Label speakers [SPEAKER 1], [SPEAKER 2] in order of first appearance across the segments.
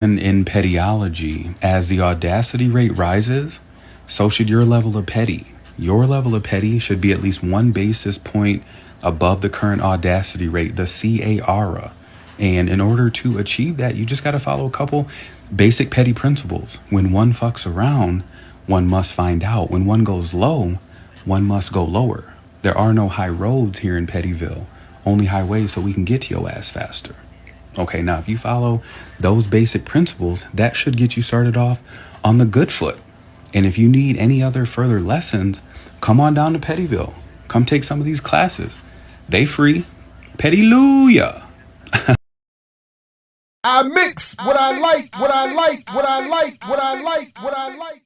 [SPEAKER 1] And in pettyology, as the audacity rate rises, so should your level of petty. Your level of petty should be at least 1 basis point above the current audacity rate, the CARA. And in order to achieve that, you just got to follow a couple basic petty principles. When one fucks around, one must find out. When one goes low, one must go lower. There are no high roads here in Pettyville, only highways so we can get to your ass faster. Okay, now if you follow those basic principles, that should get you started off on the good foot. And if you need any other further lessons, come on down to Pettyville. Come take some of these classes. They free. Pettyluya.
[SPEAKER 2] I mix what I like, what I like, what I like, what I like, what I like.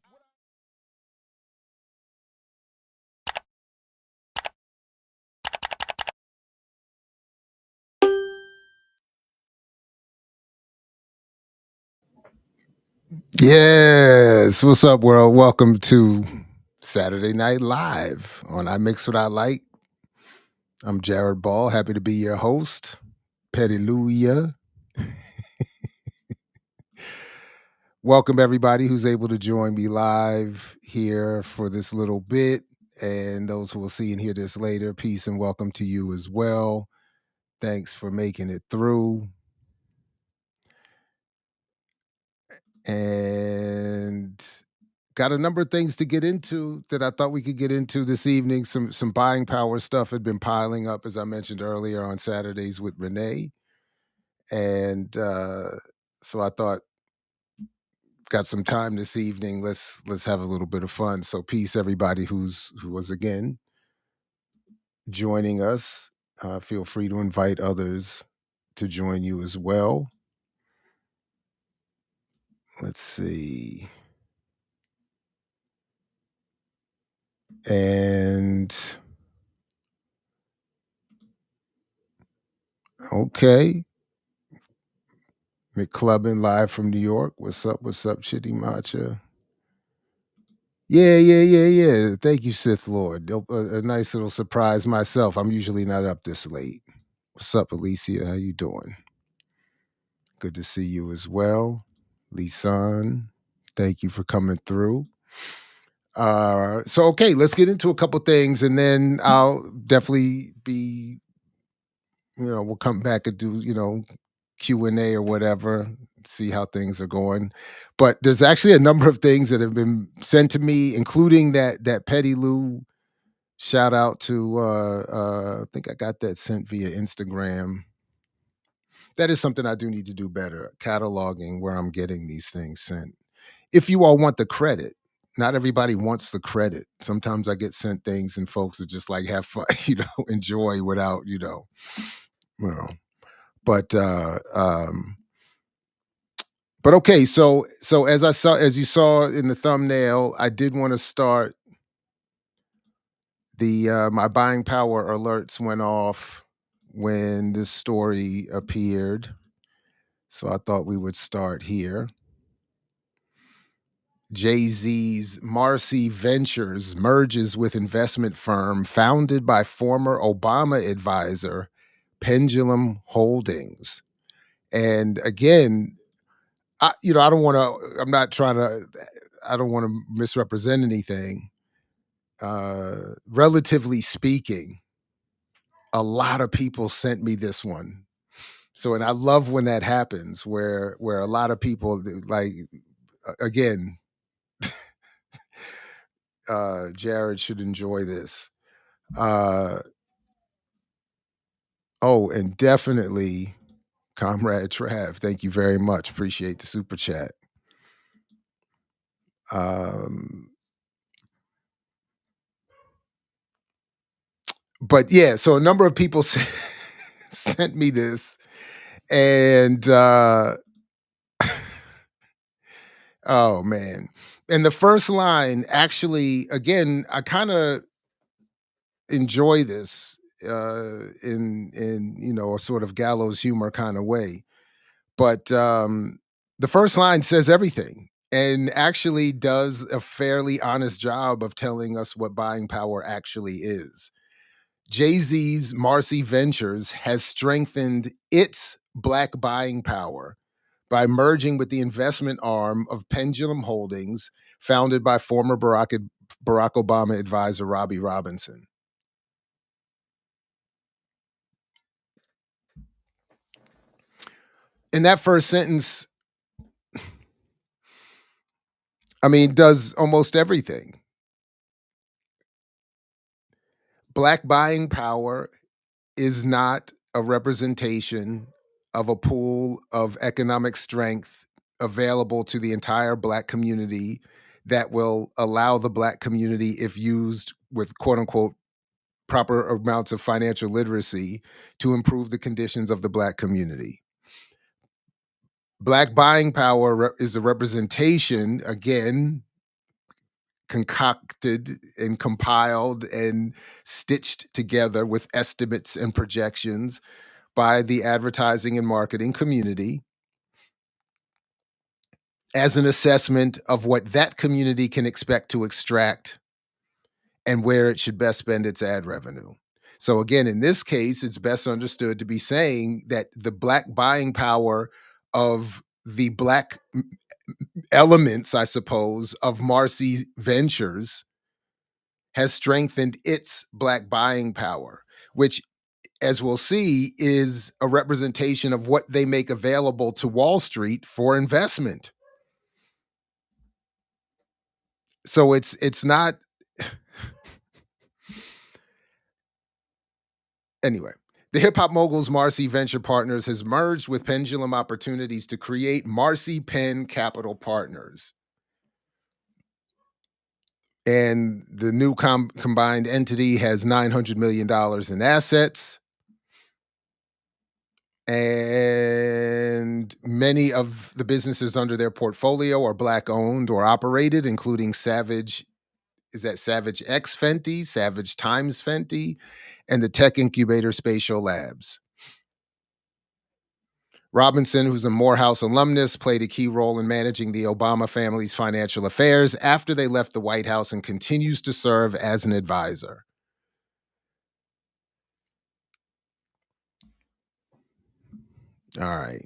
[SPEAKER 2] Yes, what's up, world? Welcome to Saturday Night Live on I Mix What I Like. I'm Jared Ball, happy to be your host. Pettyluya. Welcome everybody who's able to join me live here for this little bit, and those who will see and hear this later, peace and welcome to you as well. Thanks for making it through. And got a number of things to get into that I thought we could get into this evening. Some buying power stuff had been piling up, as I mentioned earlier, on Saturdays with Renee. And so I thought, got some time this evening. Let's have a little bit of fun. So peace, everybody who was again joining us. Feel free to invite others to join you as well. Let's see. And okay. McClubbin live from New York. What's up, Chitty Matcha? Yeah. Thank you, Sith Lord. A nice little surprise myself. I'm usually not up this late. What's up, Alicia? How you doing? Good to see you as well. Lisan, thank you for coming through. So okay, let's get into a couple things, and then I'll definitely be, we'll come back and do, Q&A or whatever, see how things are going. But there's actually a number of things that have been sent to me, including that Petty Lou shout out to I think I got that sent via Instagram. That is something I do need to do better, cataloging where I'm getting these things sent. If you all want the credit, not everybody wants the credit. Sometimes I get sent things and folks are just like, have fun, enjoy without, But okay, so as you saw in the thumbnail, I did want to start my buying power alerts went off when this story appeared. So I thought we would start here. JayZ's Marcy Ventures merges with investment firm founded by former Obama advisor Pendulum Holdings. And again, I don't want to misrepresent anything. Relatively speaking, a lot of people sent me this one. So, and I love when that happens, where a lot of people, like, again, Jared should enjoy this. And definitely, Comrade Trav, thank you very much. Appreciate the super chat. But yeah, so a number of people sent me this, and oh man. And the first line, actually, again, I kind of enjoy this in a sort of gallows humor kind of way. But the first line says everything and actually does a fairly honest job of telling us what buying power actually is. JayZ's Marcy Ventures has strengthened its Black buying power by merging with the investment arm of Pendulum Holdings, founded by former Barack Obama advisor Robbie Robinson. In that first sentence, I mean, does almost everything. Black buying power is not a representation of a pool of economic strength available to the entire Black community that will allow the Black community, if used with quote unquote proper amounts of financial literacy, to improve the conditions of the Black community. Black buying power is a representation, again, concocted and compiled and stitched together with estimates and projections by the advertising and marketing community as an assessment of what that community can expect to extract and where it should best spend its ad revenue. So again, in this case, it's best understood to be saying that the Black buying power of the Black elements, I suppose, of Marcy Ventures has strengthened its Black buying power, which, as we'll see, is a representation of what they make available to Wall Street for investment. So it's not anyway. The hip hop mogul's Marcy Venture Partners has merged with Pendulum Opportunities to create Marcy Penn Capital Partners. And the new combined entity has $900 million in assets. And many of the businesses under their portfolio are Black owned or operated, including Savage X Fenty, Savage Times Fenty, and the tech incubator Spatial Labs. Robinson, who's a Morehouse alumnus, played a key role in managing the Obama family's financial affairs after they left the White House and continues to serve as an advisor. All right.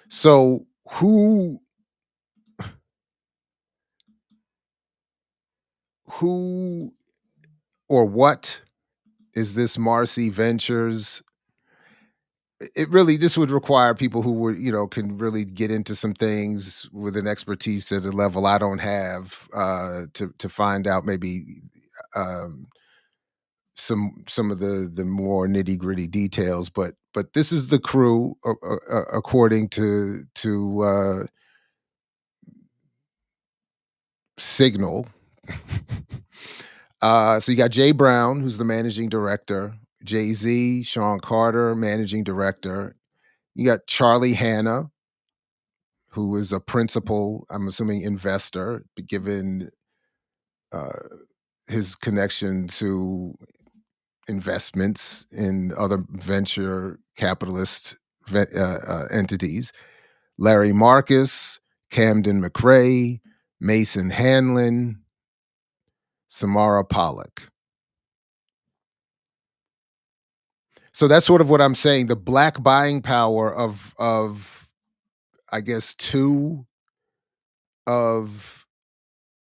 [SPEAKER 2] So who or what is this Marcy Ventures? This would require people who were, can really get into some things with an expertise at a level I don't have, to find out maybe some of the more nitty gritty details. But this is the crew, according to Signal. So you got Jay Brown, who's the managing director, JayZ, Sean Carter, managing director. You got Charlie Hanna, who is a principal, I'm assuming investor, given his connection to investments in other venture capitalist entities. Larry Marcus, Camden McRae, Mason Hanlon, Samara Pollock. So that's sort of what I'm saying. The Black buying power of I guess two of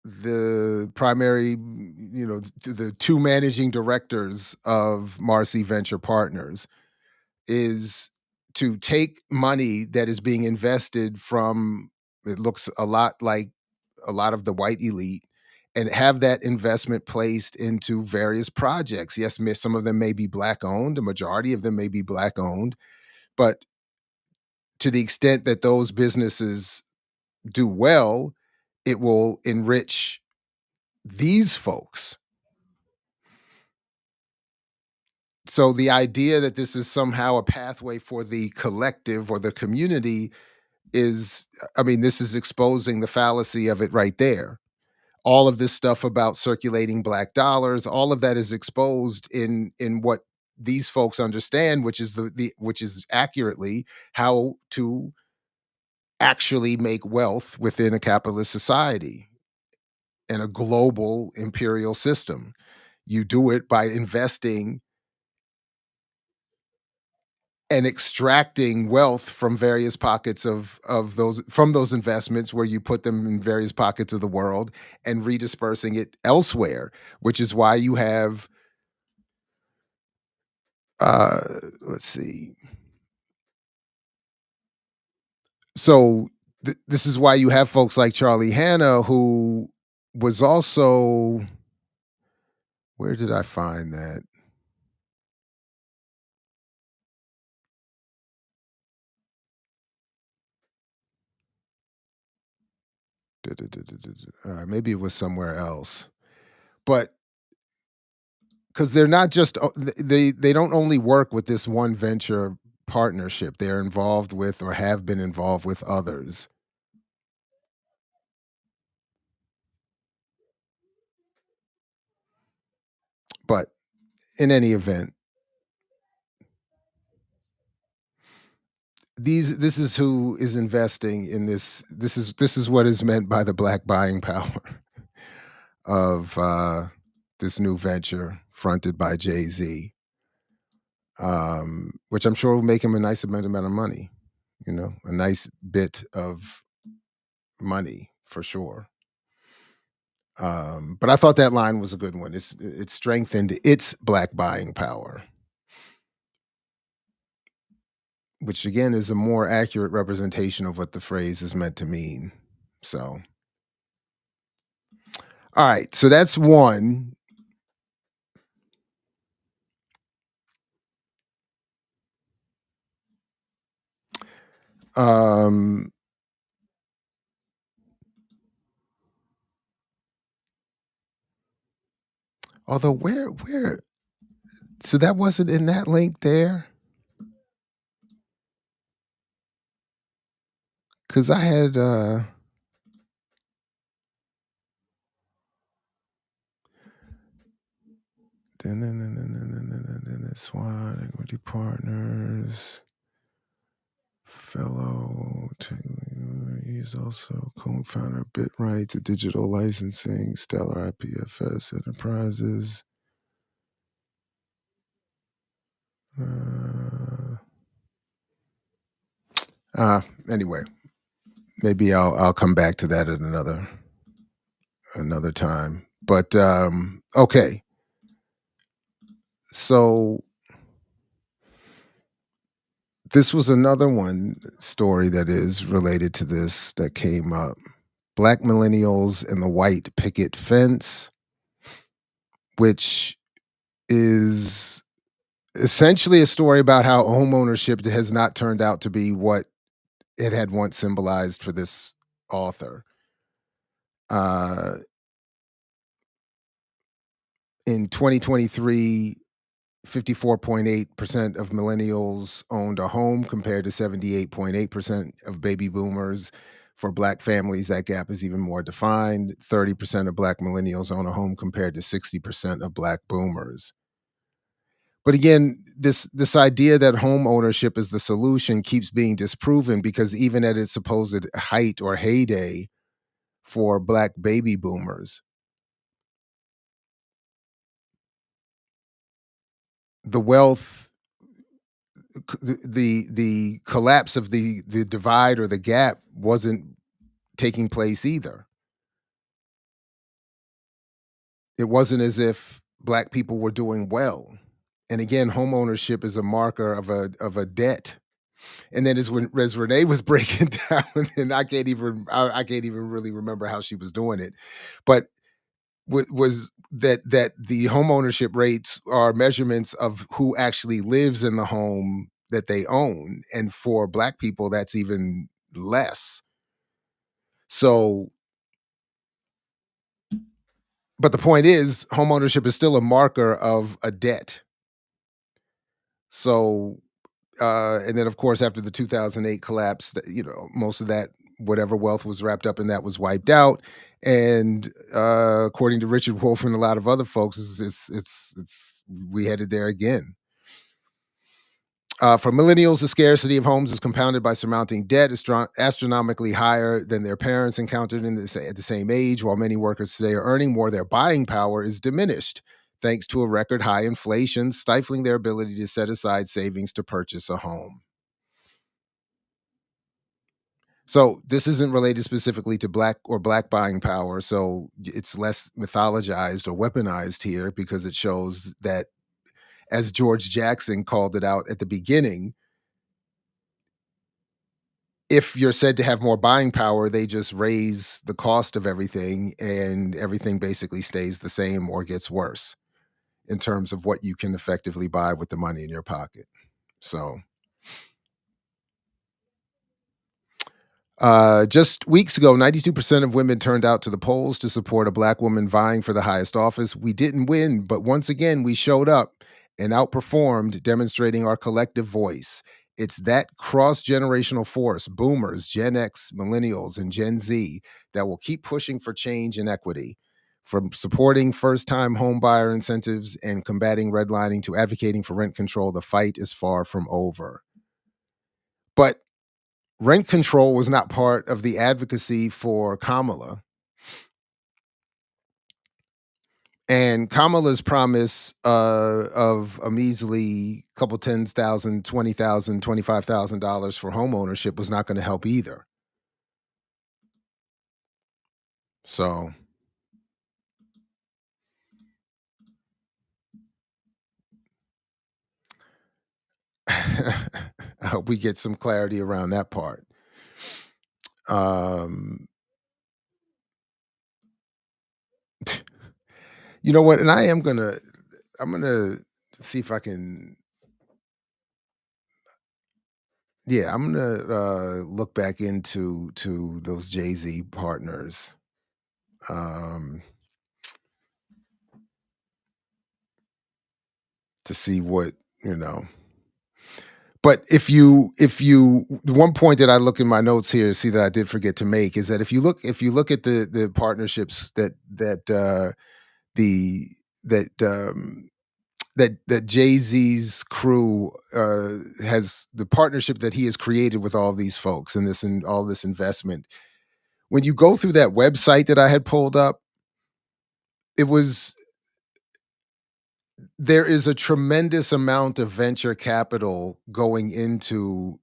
[SPEAKER 2] the primary, the two managing directors of Marcy Venture Partners is to take money that is being invested from, it looks a lot like a lot of the white elite, and have that investment placed into various projects. Yes, some of them may be Black owned, a majority of them may be Black owned, but to the extent that those businesses do well, it will enrich these folks. So the idea that this is somehow a pathway for the collective or the community is, this is exposing the fallacy of it right there. All of this stuff about circulating Black dollars, all of that is exposed in what these folks understand, which is which is accurately how to actually make wealth within a capitalist society and a global imperial system. You do it by investing and extracting wealth from various pockets of those investments where you put them in various pockets of the world and redispersing it elsewhere, which is why you have uh let's see. So this is why you have folks like Charlie Hanna, who was also, where did I find that? All right, maybe it was somewhere else. But because they're not just they don't only work with this one venture partnership, they're involved with or have been involved with others. But in any event, this is who is investing in this. This is what is meant by the black buying power of this new venture fronted by JayZ, which I'm sure will make him a nice amount of money. A nice bit of money for sure. But I thought that line was a good one. It strengthened its black buying power, which again is a more accurate representation of what the phrase is meant to mean. So, all right, so that's one. Um, although where so that wasn't in that link there, because I had SWAT equity partners. Fellow, he's also co-founder of BitRights, a digital licensing, Stellar IPFS Enterprises. Anyway, maybe I'll come back to that at another time. But okay, so this was another one story that is related to this that came up. Black millennials and the white picket fence, which is essentially a story about how homeownership has not turned out to be what it had once symbolized for this author. In 2023, 54.8% of millennials owned a home compared to 78.8% of baby boomers. For Black families, that gap is even more defined. 30% of Black millennials own a home compared to 60% of Black boomers. But again, this idea that home ownership is the solution keeps being disproven, because even at its supposed height or heyday for Black baby boomers, the wealth, the collapse of the divide or the gap wasn't taking place either. It wasn't as if Black people were doing well. And again, home ownership is a marker of a debt. And then as Renee was breaking down, and I can't even really remember how she was doing it, but was that the home ownership rates are measurements of who actually lives in the home that they own, and for Black people, that's even less. So, but the point is, home ownership is still a marker of a debt. So, and then of course after the 2008 collapse, most of that, whatever wealth was wrapped up in that, was wiped out. And according to Richard Wolff and a lot of other folks, it's we headed there again. For millennials, the scarcity of homes is compounded by surmounting debt astronomically higher than their parents encountered at the same age. While many workers today are earning more, their buying power is diminished. thanks to a record high inflation, stifling their ability to set aside savings to purchase a home. So this isn't related specifically to black buying power. So it's less mythologized or weaponized here because it shows that, as George Jackson called it out at the beginning, if you're said to have more buying power, they just raise the cost of everything and everything basically stays the same or gets worse in terms of what you can effectively buy with the money in your pocket. So just weeks ago, 92% of women turned out to the polls to support a black woman vying for the highest office. We didn't win, but once again, we showed up and outperformed, demonstrating our collective voice. It's that cross generational force, boomers, Gen X, millennials, and Gen Z, that will keep pushing for change and equity. From supporting first time home buyer incentives and combating redlining to advocating for rent control, the fight is far from over. But rent control was not part of the advocacy for Kamala. And Kamala's promise of a measly couple $10,000, $20,000, $25,000 for home ownership was not going to help either. So I hope we get some clarity around that part. Um, you know what? And I'm gonna see if I can. Yeah, I'm gonna look back into those JayZ partners. Um, to see what, you know. But the one point that I look in my notes here, see that I did forget to make, is that if you look at the partnerships the that JayZ's crew has, the partnership that he has created with all these folks and all this investment. When you go through that website that I had pulled up, it was there is a tremendous amount of venture capital going into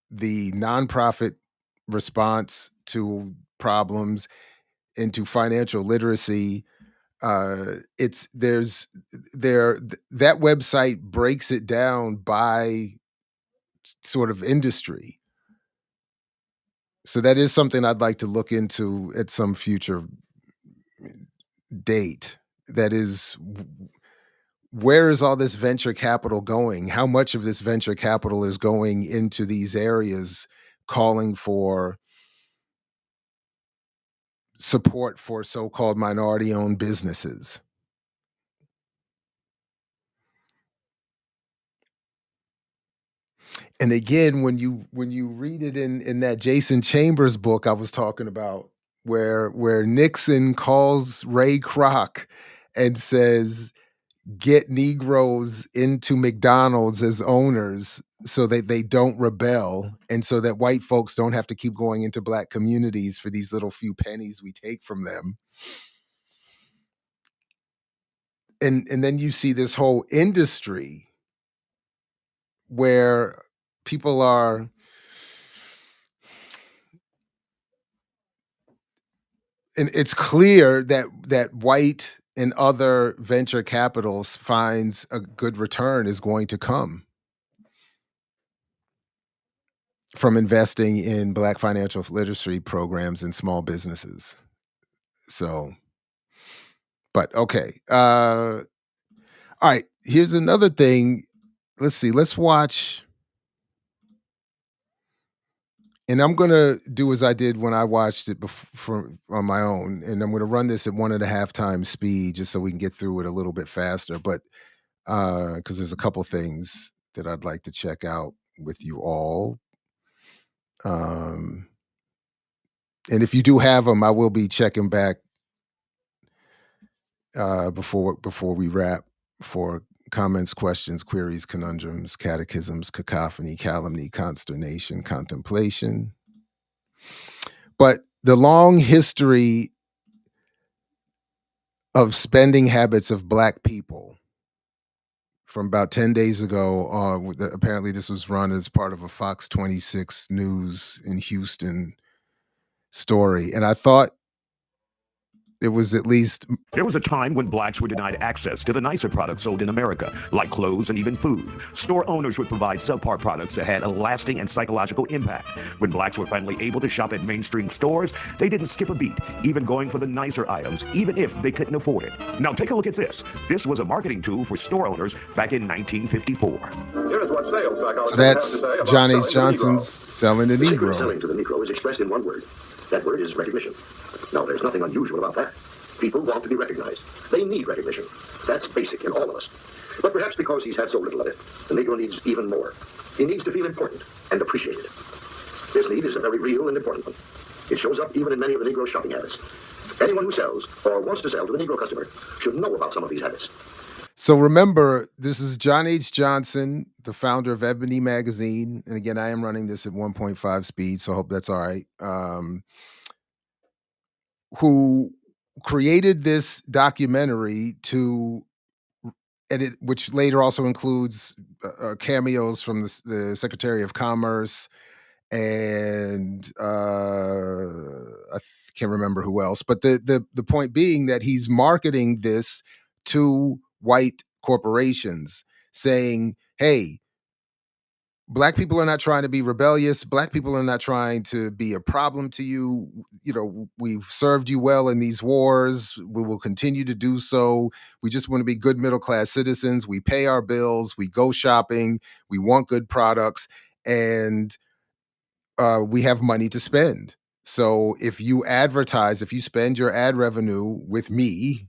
[SPEAKER 2] the nonprofit response to problems, into financial literacy. It's there's there That website breaks it down by sort of industry. So that is something I'd like to look into at some future date. That is, where is all this venture capital going? How much of this venture capital is going into these areas calling for support for so-called minority-owned businesses? And again, when you read it in that Jason Chambers book I was talking about, where Nixon calls Ray Kroc and says, get Negroes into McDonald's as owners so that they don't rebel, and so that white folks don't have to keep going into black communities for these little few pennies we take from them. And then you see this whole industry where people are, and it's clear that white and other venture capitals finds a good return is going to come from investing in black financial literacy programs and small businesses. So, but okay. All right, here's another thing. Let's see. Let's watch, and I'm gonna do as I did when I watched it before on my own, and I'm gonna run this at 1.5 times speed just so we can get through it a little bit faster. But because there's a couple things that I'd like to check out with you all. Um, and if you do have them, I will be checking back before we wrap for comments, questions, queries, conundrums, catechisms, cacophony, calumny, consternation, contemplation. But the long history of spending habits of Black people from about 10 days ago. Apparently, this was run as part of a Fox 26 News in Houston story. And I thought it was at least.
[SPEAKER 3] There was a time when blacks were denied access to the nicer products sold in America, like clothes and even food. Store owners would provide subpar products that had a lasting and psychological impact. When blacks were finally able to shop at mainstream stores, they didn't skip a beat, even going for the nicer items, even if they couldn't afford it. Now take a look at this. This was a marketing tool for store owners back in 1954.
[SPEAKER 4] Here is what sales psychologists
[SPEAKER 2] So that's
[SPEAKER 4] have to say about
[SPEAKER 2] John H.
[SPEAKER 4] selling
[SPEAKER 2] Johnson's Selling the
[SPEAKER 4] the secret of
[SPEAKER 2] Negro.
[SPEAKER 4] selling to the Negro is expressed in one word. That word is recognition. Now, there's nothing unusual about that. People want to be recognized. They need recognition. That's basic in all of us. But perhaps because he's had so little of it, the Negro needs even more. He needs to feel important and appreciated. This need is a very real and important one. It shows up even in many of the Negro shopping habits. Anyone who sells or wants to sell to the Negro customer should know about some of these habits.
[SPEAKER 2] So remember, this is John H. Johnson, the founder of Ebony Magazine. And again, I am running this at 1.5 speed, so I hope that's all right. Who created this documentary to edit, which later also includes cameos from the Secretary of Commerce and I can't remember who else. But the point being that he's marketing this to white corporations, saying, "Hey, Black people are not trying to be rebellious. Black people are not trying to be a problem to you. You know, we've served you well in these wars. We will continue to do so. We just want to be good middle class citizens. We pay our bills. We go shopping. We want good products, and we have money to spend. So if you advertise, if you spend your ad revenue with me,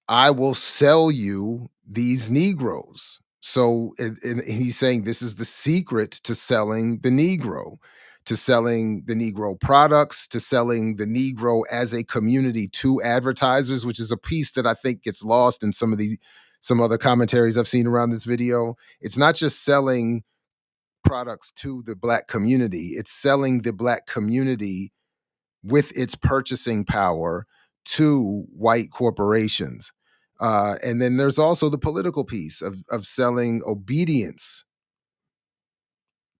[SPEAKER 2] I will sell you these Negroes." So and he's saying this is the secret to selling the Negro, to selling the Negro products, to selling the Negro as a community to advertisers, which is a piece that I think gets lost in some other commentaries I've seen around this video. It's not just selling products to the Black community, it's selling the Black community with its purchasing power to white corporations. And then there's also the political piece of selling obedience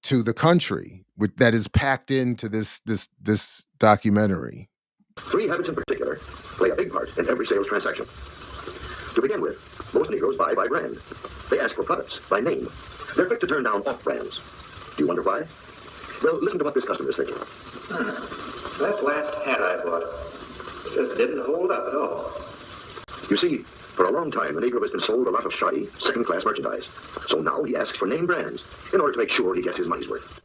[SPEAKER 2] to the country, that is packed into this documentary.
[SPEAKER 4] 3 habits in particular play a big part in every sales transaction. To begin with, most Negroes buy by brand. They ask for products by name. They're quick to turn down off brands. Do you wonder why? Well, listen to what this customer is thinking.
[SPEAKER 5] That last hat I bought just didn't hold up at all.
[SPEAKER 4] You see, for a long time, the Negro has been sold a lot of shoddy, second-class merchandise. So now he asks for name brands in order to make sure he gets his money's worth.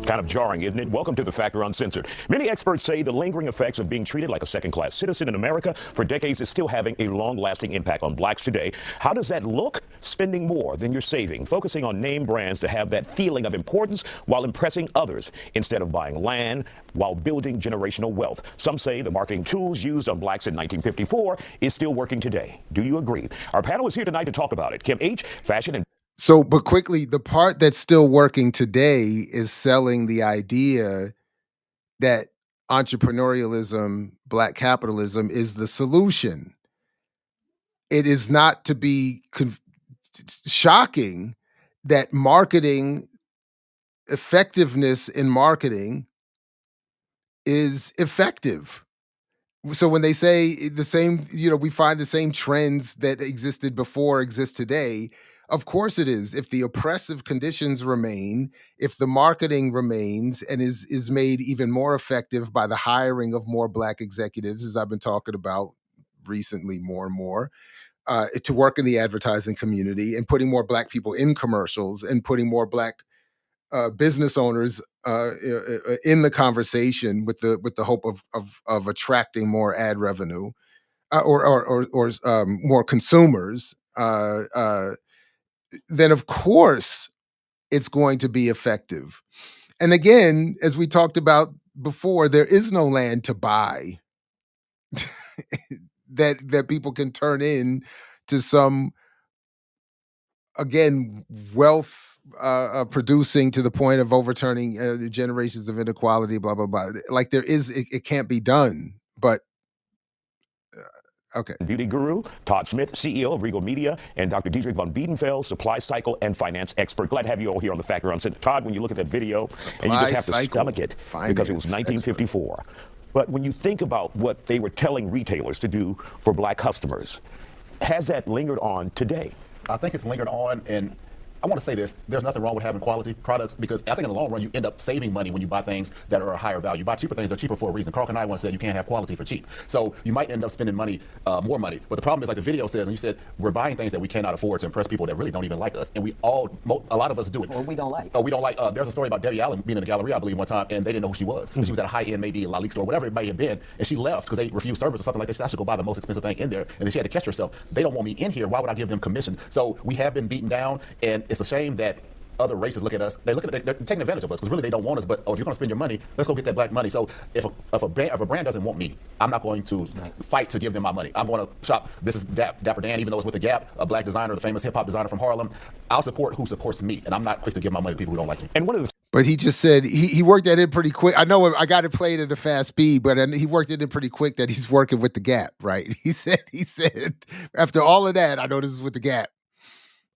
[SPEAKER 3] Kind of jarring, isn't it? Welcome to The Factor Uncensored. Many experts say the lingering effects of being treated like a second-class citizen in America for decades is still having a long-lasting impact on blacks today. How does that look? Spending more than you're saving, focusing on name brands to have that feeling of importance while impressing others, instead of buying land while building generational wealth. Some say the marketing tools used on blacks in 1954 is still working today. Do you agree? Our panel is here tonight to talk about it. Kim H., fashion and
[SPEAKER 2] So, but quickly, the part that's still working today is selling the idea that entrepreneurialism, Black capitalism, is the solution. It is not to be shocking that marketing, effectiveness in marketing is effective. So when they say the same, we find the same trends that existed before exist today. Of course it is. If the oppressive conditions remain, if the marketing remains and is made even more effective by the hiring of more Black executives, as I've been talking about recently more and more, to work in the advertising community and putting more Black people in commercials and putting more Black business owners in the conversation with the hope of attracting more ad revenue or more consumers, then of course it's going to be effective. And again, as we talked about before, there is no land to buy that people can turn in to some, again, wealth producing to the point of overturning generations of inequality, blah, blah, blah. Like it can't be done. But Okay.
[SPEAKER 3] Beauty guru, Todd Smith, CEO of Regal Media, and Dr. Diedrich von Biedenfeld, supply cycle and finance expert. Glad to have you all here on the Factor Uncensored. Todd, when you look at that video, and you just have to stomach it because it was 1954. Expert. But when you think about what they were telling retailers to do for black customers, has that lingered on today?
[SPEAKER 6] I think it's lingered on, and I want to say this, there's nothing wrong with having quality products, because I think in the long run you end up saving money when you buy things that are a higher value. You buy cheaper things, they're cheaper for a reason. Carl and I once said you can't have quality for cheap. So you might end up spending money, more money. But the problem is, like the video says, and you said, we're buying things that we cannot afford to impress people that really don't even like us. And a lot of us do it.
[SPEAKER 7] Or we don't like.
[SPEAKER 6] We don't like. There's a story about Debbie Allen being in a gallery, I believe, one time, and they didn't know who she was. And she was at a high-end, maybe La Lique store, whatever it may have been, and she left because they refused service or something like that. She said, I should go buy the most expensive thing in there. And then she had to catch herself. They don't want me in here. Why would I give them commission? So we have been beaten down, and it's a shame that other races look at us. They're taking advantage of us because really they don't want us. But if you're going to spend your money, let's go get that black money. So if a brand doesn't want me, I'm not going to fight to give them my money. I'm going to shop. This is Dapper Dan, even though it's with a Gap, a black designer, the famous hip hop designer from Harlem. I'll support who supports me, and I'm not quick to give my money to people who don't like me.
[SPEAKER 3] And one of the
[SPEAKER 2] But he just said he worked that in pretty quick. I know I got it played at a fast speed, but he worked it in pretty quick that he's working with the Gap, right? He said after all of that, I know this is with the Gap.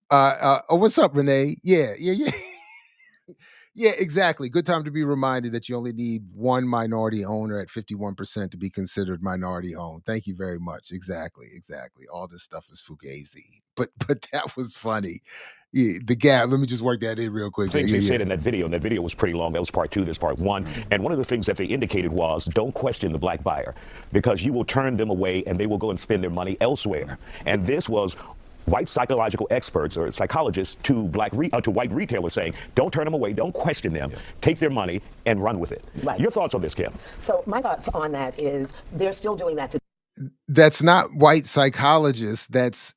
[SPEAKER 2] Oh, what's up, Renee? Yeah. Yeah, exactly. Good time to be reminded that you only need one minority owner at 51% to be considered minority owned. Thank you very much. Exactly. All this stuff is fugazi. But that was funny. Yeah, the Gap. Let me just work that in real quick.
[SPEAKER 3] Things they said in that video, and that video was pretty long. That was part 2, this part 1. And one of the things that they indicated was, don't question the black buyer, because you will turn them away and they will go and spend their money elsewhere. And this was white psychological experts or psychologists to white retailers saying, don't turn them away, don't question them, take their money and run with it. Right. Your thoughts on this, Kim?
[SPEAKER 7] So my thoughts on that is they're still doing that today.
[SPEAKER 2] That's not white psychologists. That's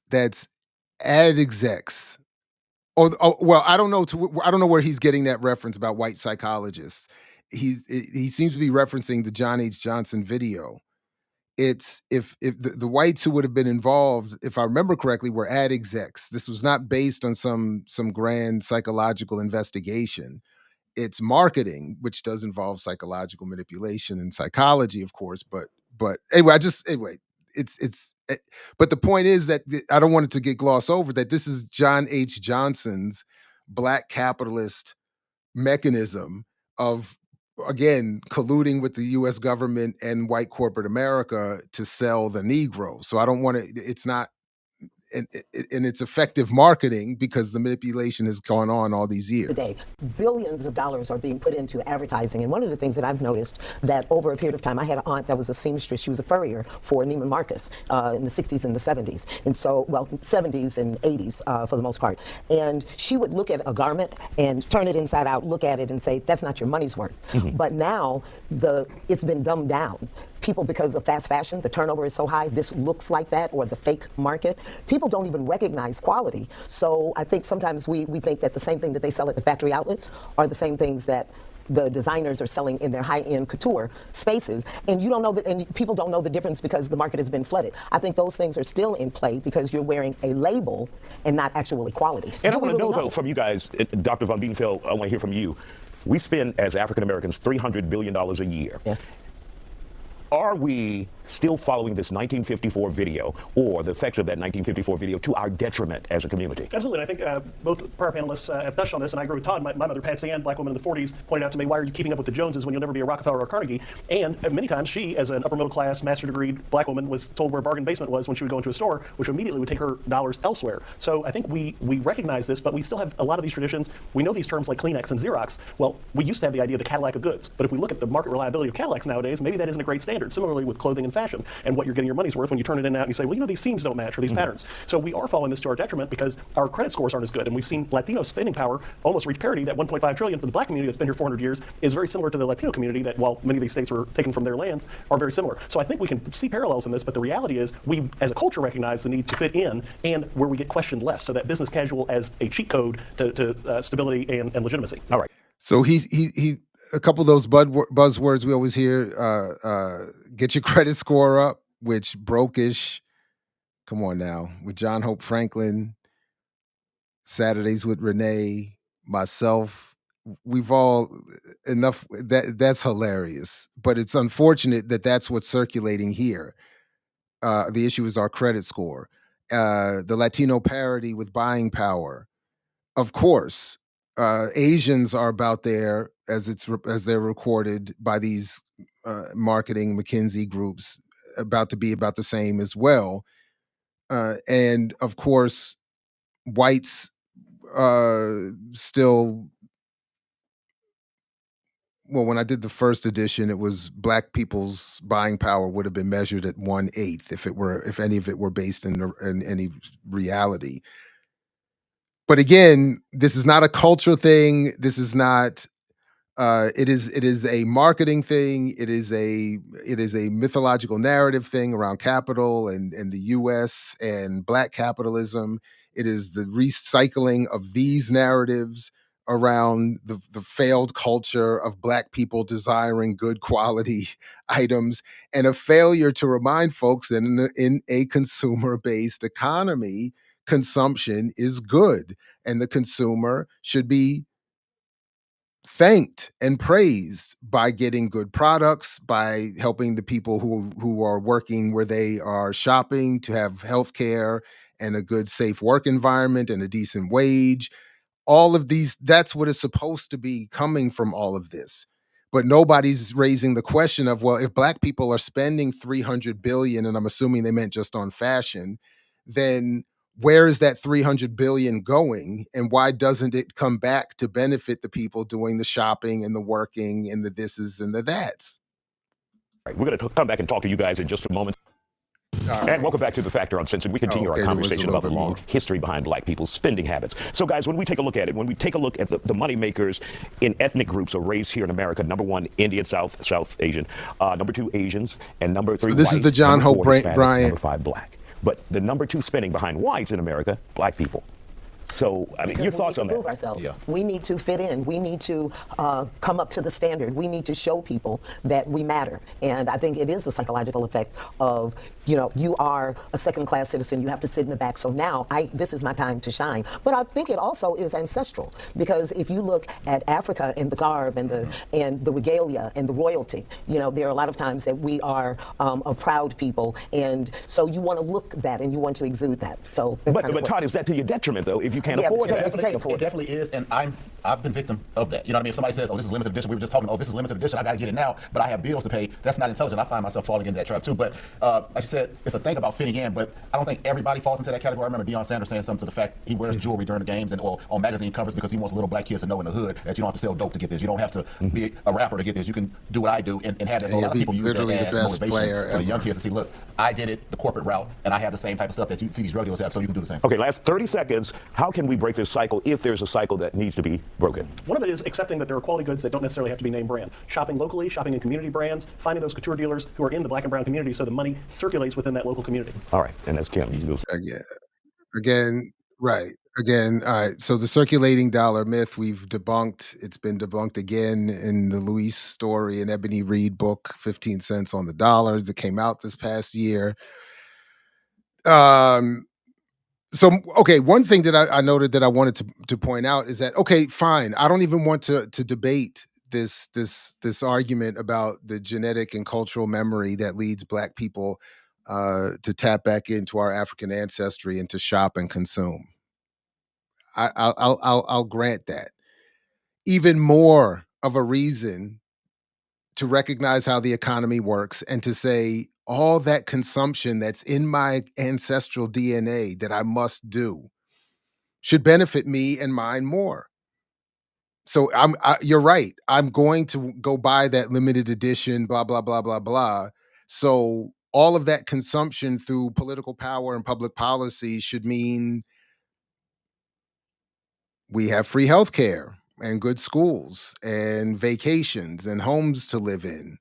[SPEAKER 2] ad execs. Well, I don't know where he's getting that reference about white psychologists. He seems to be referencing the John H. Johnson video. It's if the whites who would have been involved, if I remember correctly, were ad execs. This was not based on some grand psychological investigation. It's marketing, which does involve psychological manipulation and psychology, of course. But anyway, but the point is that I don't want it to get glossed over that this is John H. Johnson's black capitalist mechanism of, again, colluding with the U.S. government and white corporate America to sell the Negro. So I don't want to, it's not, and it's effective marketing because the manipulation has gone on all these years.
[SPEAKER 7] Today, billions of dollars are being put into advertising. And one of the things that I've noticed that over a period of time, I had an aunt that was a seamstress. She was a furrier for Neiman Marcus in the 60s and the 70s. And so, 70s and 80s for the most part. And she would look at a garment and turn it inside out, look at it and say, that's not your money's worth. Mm-hmm. But now it's been dumbed down. People, because of fast fashion, the turnover is so high, this looks like that, or the fake market. People don't even recognize quality. So I think sometimes we think that the same thing that they sell at the factory outlets are the same things that the designers are selling in their high-end couture spaces. And you don't know that, and people don't know the difference because the market has been flooded. I think those things are still in play because you're wearing a label and not actually quality.
[SPEAKER 3] And I want to know, though, from you guys, Dr. von Biedenfeld, I want to hear from you. We spend, as African Americans, $300 billion a year. Yeah. Are we still following this 1954 video or the effects of that 1954 video to our detriment as a community?
[SPEAKER 8] Absolutely. And I think both prior panelists have touched on this, and I agree with Todd. My mother, Patsy Ann, black woman in the 40s, pointed out to me, why are you keeping up with the Joneses when you'll never be a Rockefeller or Carnegie? And many times she, as an upper middle class, master degree black woman, was told where bargain basement was when she would go into a store, which immediately would take her dollars elsewhere. So I think we recognize this, but we still have a lot of these traditions. We know these terms like Kleenex and Xerox. Well, we used to have the idea of the Cadillac of goods, but if we look at the market reliability of Cadillacs nowadays, maybe that isn't a great standard. Similarly with clothing and fashion, and what you're getting your money's worth when you turn it in and out and you say, well, these seams don't match or these patterns. So we are following this to our detriment because our credit scores aren't as good. And we've seen Latino spending power almost reach parity. That $1.5 trillion for the black community that's been here 400 years is very similar to the Latino community that, while many of these states were taken from their lands, are very similar. So I think we can see parallels in this, but the reality is we, as a culture, recognize the need to fit in and where we get questioned less. So that business casual as a cheat code to stability and legitimacy.
[SPEAKER 3] All right.
[SPEAKER 2] So he a couple of those buzzwords we always hear, get your credit score up, which Brokeish, come on now, with John Hope Franklin, Saturdays with Renee, myself, we've all enough, that's hilarious. But it's unfortunate that that's what's circulating here. The issue is our credit score. The Latino parity with buying power. Of course, Asians are about there as they're recorded by these marketing McKinsey groups, about to be about the same as well. And of course, whites still. Well, when I did the first edition, it was black people's buying power would have been measured at 1/8 if any of it were based in any reality. But again, this is not a culture thing. This is not. It is a marketing thing. It is a mythological narrative thing around capital and the U.S. and black capitalism. It is the recycling of these narratives around the failed culture of black people desiring good quality items, and a failure to remind folks that in a consumer-based economy, consumption is good, and the consumer should be thanked and praised by getting good products, by helping the people who are working where they are shopping to have health care and a good, safe work environment and a decent wage. All of these, that's what is supposed to be coming from all of this. But nobody's raising the question of, well, if black people are spending 300 billion, and I'm assuming they meant just on fashion, then where is that 300 billion going, and why doesn't it come back to benefit the people doing the shopping and the working and the thises and the that's?
[SPEAKER 3] Right, we're going to come back and talk to you guys in just a moment. And welcome back to The Factor Uncensored. We continue our conversation about the long history behind black people's spending habits. So, guys, when we take a look at it, when we take a look at the money makers in ethnic groups or race here in America, number one, Indian, South Asian, number two, Asians, and number three,
[SPEAKER 2] so this
[SPEAKER 3] white,
[SPEAKER 2] is the John Hope
[SPEAKER 3] Hispanic,
[SPEAKER 2] Bryant.
[SPEAKER 3] number five, black. But the number two spending behind whites in America, black people. So, I mean, your thoughts on that?
[SPEAKER 7] Prove ourselves.
[SPEAKER 3] Yeah.
[SPEAKER 7] We need to fit in. We need to come up to the standard. We need to show people that we matter. And I think it is the psychological effect of, you are a second-class citizen. You have to sit in the back. So now, this is my time to shine. But I think it also is ancestral, because if you look at Africa and the garb and the regalia and the royalty, there are a lot of times that we are a proud people, and so you want to look that and you want to exude that. So,
[SPEAKER 3] but Todd, is that to your detriment though? If you can't afford it.
[SPEAKER 6] It definitely is, and I've been victim of that. You know what I mean? If somebody says, "Oh, this is limited edition," we were just talking, "Oh, this is limited edition. I got to get it now," but I have bills to pay. That's not intelligent. I find myself falling into that trap too. But like you said, it's a thing about fitting in. But I don't think everybody falls into that category. I remember Deion Sanders saying something to the fact he wears jewelry during the games and or on magazine covers because he wants little black kids to know in the hood that you don't have to sell dope to get this. You don't have to be a rapper to get this. You can do what I do and have that. So a lot of people use that as motivation for the young kids to see, look, I did it the corporate route, and I have the same type of stuff that you see these drug dealers have, so you can do the same.
[SPEAKER 3] Okay, last 30 seconds. How can we break this cycle if there's a cycle that needs to be broken?
[SPEAKER 8] One of it is accepting that there are quality goods that don't necessarily have to be name brand. Shopping locally, shopping in community brands, finding those couture dealers who are in the black and brown community so the money circulates within that local community.
[SPEAKER 3] All right, and that's Kim. You do
[SPEAKER 2] Again, right. Again, all right. So the circulating dollar myth we've debunked. It's been debunked again in the Luis Story and Ebony Reed book, 15 cents on the dollar, that came out this past year. So, okay, one thing that I noted that I wanted to point out is that, okay, fine. I don't even want to debate this argument about the genetic and cultural memory that leads black people to tap back into our African ancestry and to shop and consume. I'll grant that. Even more of a reason to recognize how the economy works and to say all that consumption that's in my ancestral DNA that I must do should benefit me and mine more. So you're right. I'm going to go buy that limited edition, blah, blah, blah, blah, blah. So all of that consumption through political power and public policy should mean we have free healthcare and good schools and vacations and homes to live in.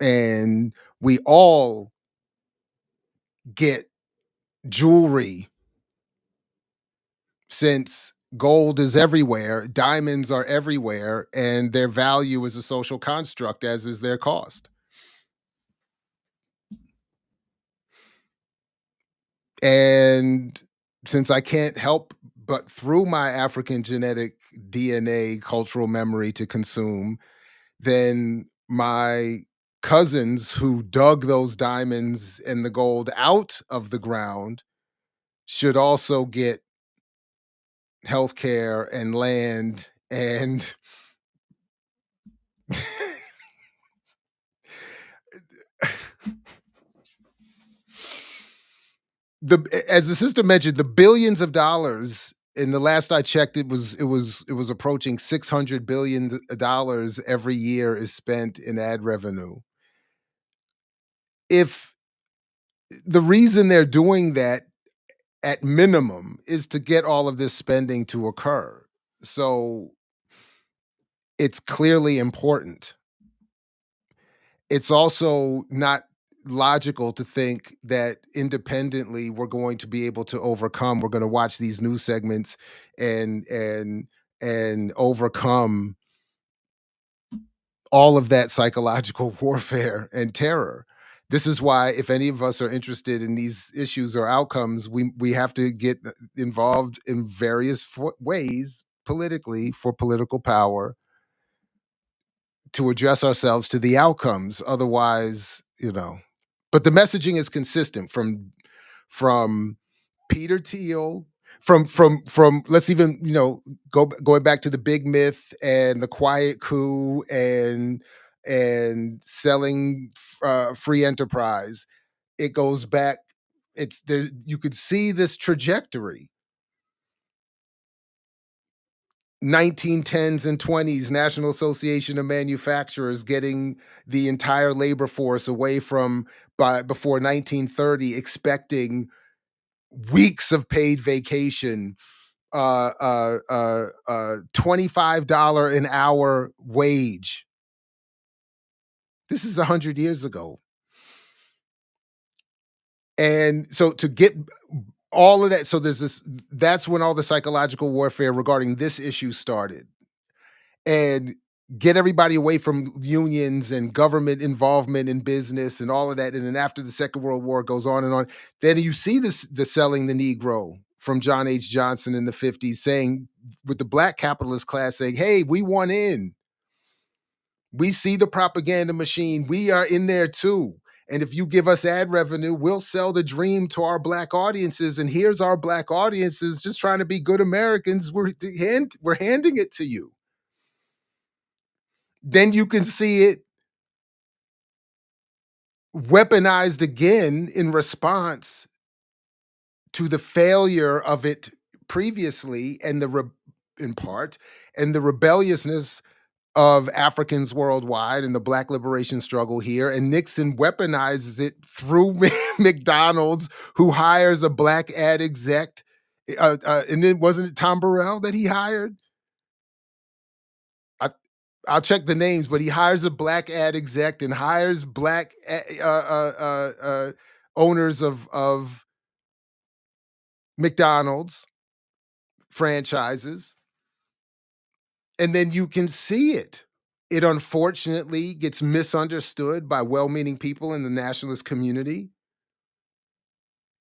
[SPEAKER 2] And we all get jewelry, since gold is everywhere, diamonds are everywhere, and their value is a social construct, as is their cost. And since I can't help but through my African genetic DNA cultural memory to consume, then my cousins who dug those diamonds and the gold out of the ground should also get health care and land and as the sister mentioned, the billions of dollars. In the last I checked, it was approaching $600 billion every year is spent in ad revenue. If the reason they're doing that at minimum is to get all of this spending to occur, so it's clearly important. It's also not logical to think that independently we're going to be able to overcome. We're going to watch these news segments and overcome all of that psychological warfare and terror. This is why, if any of us are interested in these issues or outcomes, we have to get involved in various ways politically for political power to address ourselves to the outcomes. Otherwise, but the messaging is consistent from Peter Thiel, from let's even going back to the big myth and the quiet coup and selling free enterprise. It goes back. It's there. You could see this trajectory. 1910s and 20s, National Association of Manufacturers getting the entire labor force away from before 1930, expecting weeks of paid vacation, $25 an hour wage. This is 100 years ago. And so to get all of that, so that's when all the psychological warfare regarding this issue started. And get everybody away from unions and government involvement in business and all of that. And then after the Second World War goes on and on, then you see the selling the Negro from John H. Johnson in the 50s saying, with the black capitalist class saying, hey, we want in. We see the propaganda machine. We are in there too. And if you give us ad revenue, we'll sell the dream to our black audiences. And here's our black audiences just trying to be good Americans. We're handing it to you. Then you can see it weaponized again in response to the failure of it previously and in part, and the rebelliousness of Africans worldwide and the black liberation struggle here. And Nixon weaponizes it through McDonald's, who hires a black ad exec. And then wasn't it Tom Burrell that he hired? I'll check the names, but he hires a black ad exec and hires black owners of McDonald's franchises. And then you can see it. It unfortunately gets misunderstood by well-meaning people in the nationalist community.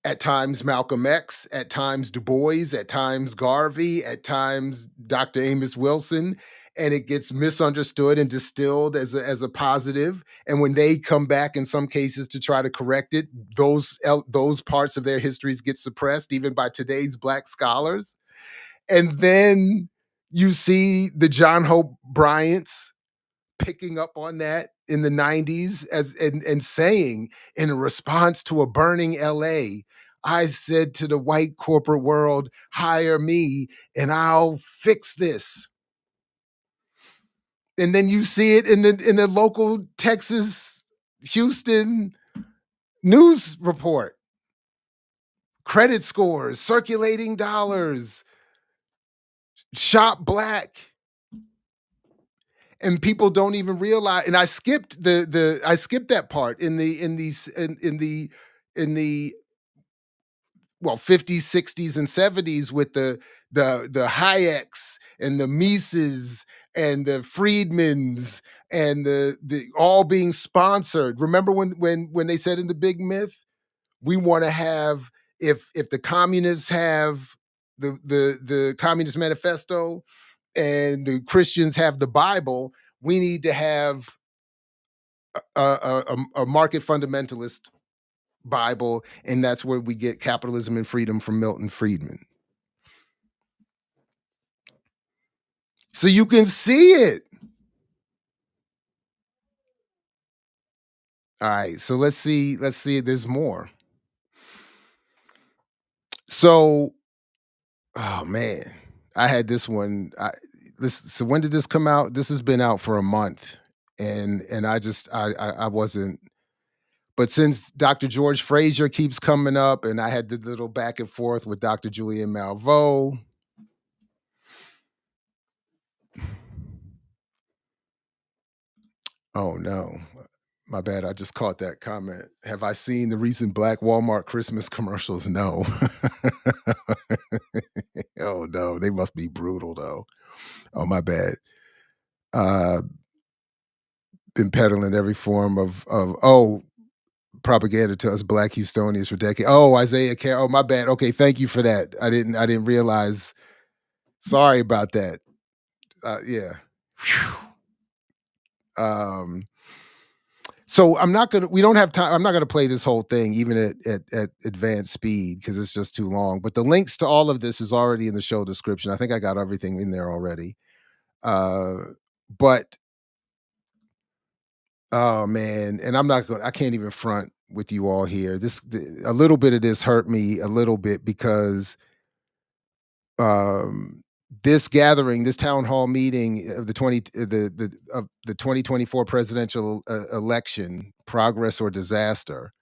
[SPEAKER 2] At times Malcolm X, at times Du Bois, at times Garvey, at times Dr. Amos Wilson, and it gets misunderstood and distilled as a positive. And when they come back in some cases to try to correct it, those parts of their histories get suppressed even by today's black scholars. And then you see the John Hope Bryants picking up on that in the 90s and saying, in a response to a burning LA, I said to the white corporate world, hire me and I'll fix this. And then you see it in the local Texas, Houston news report. Credit scores, circulating dollars, shop black. And people don't even realize. And I skipped that part in the 50s, 60s, and 70s with the Hayeks and the Mises and the Friedmans and the all being sponsored. Remember when they said in the big myth, we want to have, if the communists have the Communist Manifesto and the Christians have the Bible, we need to have a market fundamentalist Bible, and that's where we get Capitalism and Freedom from Milton Friedman. So you can see it. All right, so let's see. There's more. So, oh man, I had this one. So when did this come out? This has been out for a month, and I wasn't. But since Dr. George Fraser keeps coming up, and I had the little back and forth with Dr. Julian Malveaux. Oh no, my bad. I just caught that comment. Have I seen the recent Black Walmart Christmas commercials? No. Oh no, they must be brutal though. Oh, my bad. Been peddling every form of propaganda to us Black Houstonians for decades. Oh, Isaiah Care. Oh, my bad. Okay, thank you for that. I didn't realize. Sorry about that. Yeah. Whew. So we don't have time. I'm not gonna play this whole thing even at advanced speed because it's just too long. But the links to all of this is already in the show description. I think I got everything in there already. But oh man, and I can't even front with you all here. A little bit of this hurt me a little bit because this gathering, this town hall meeting of the 2024 presidential election, progress or disaster.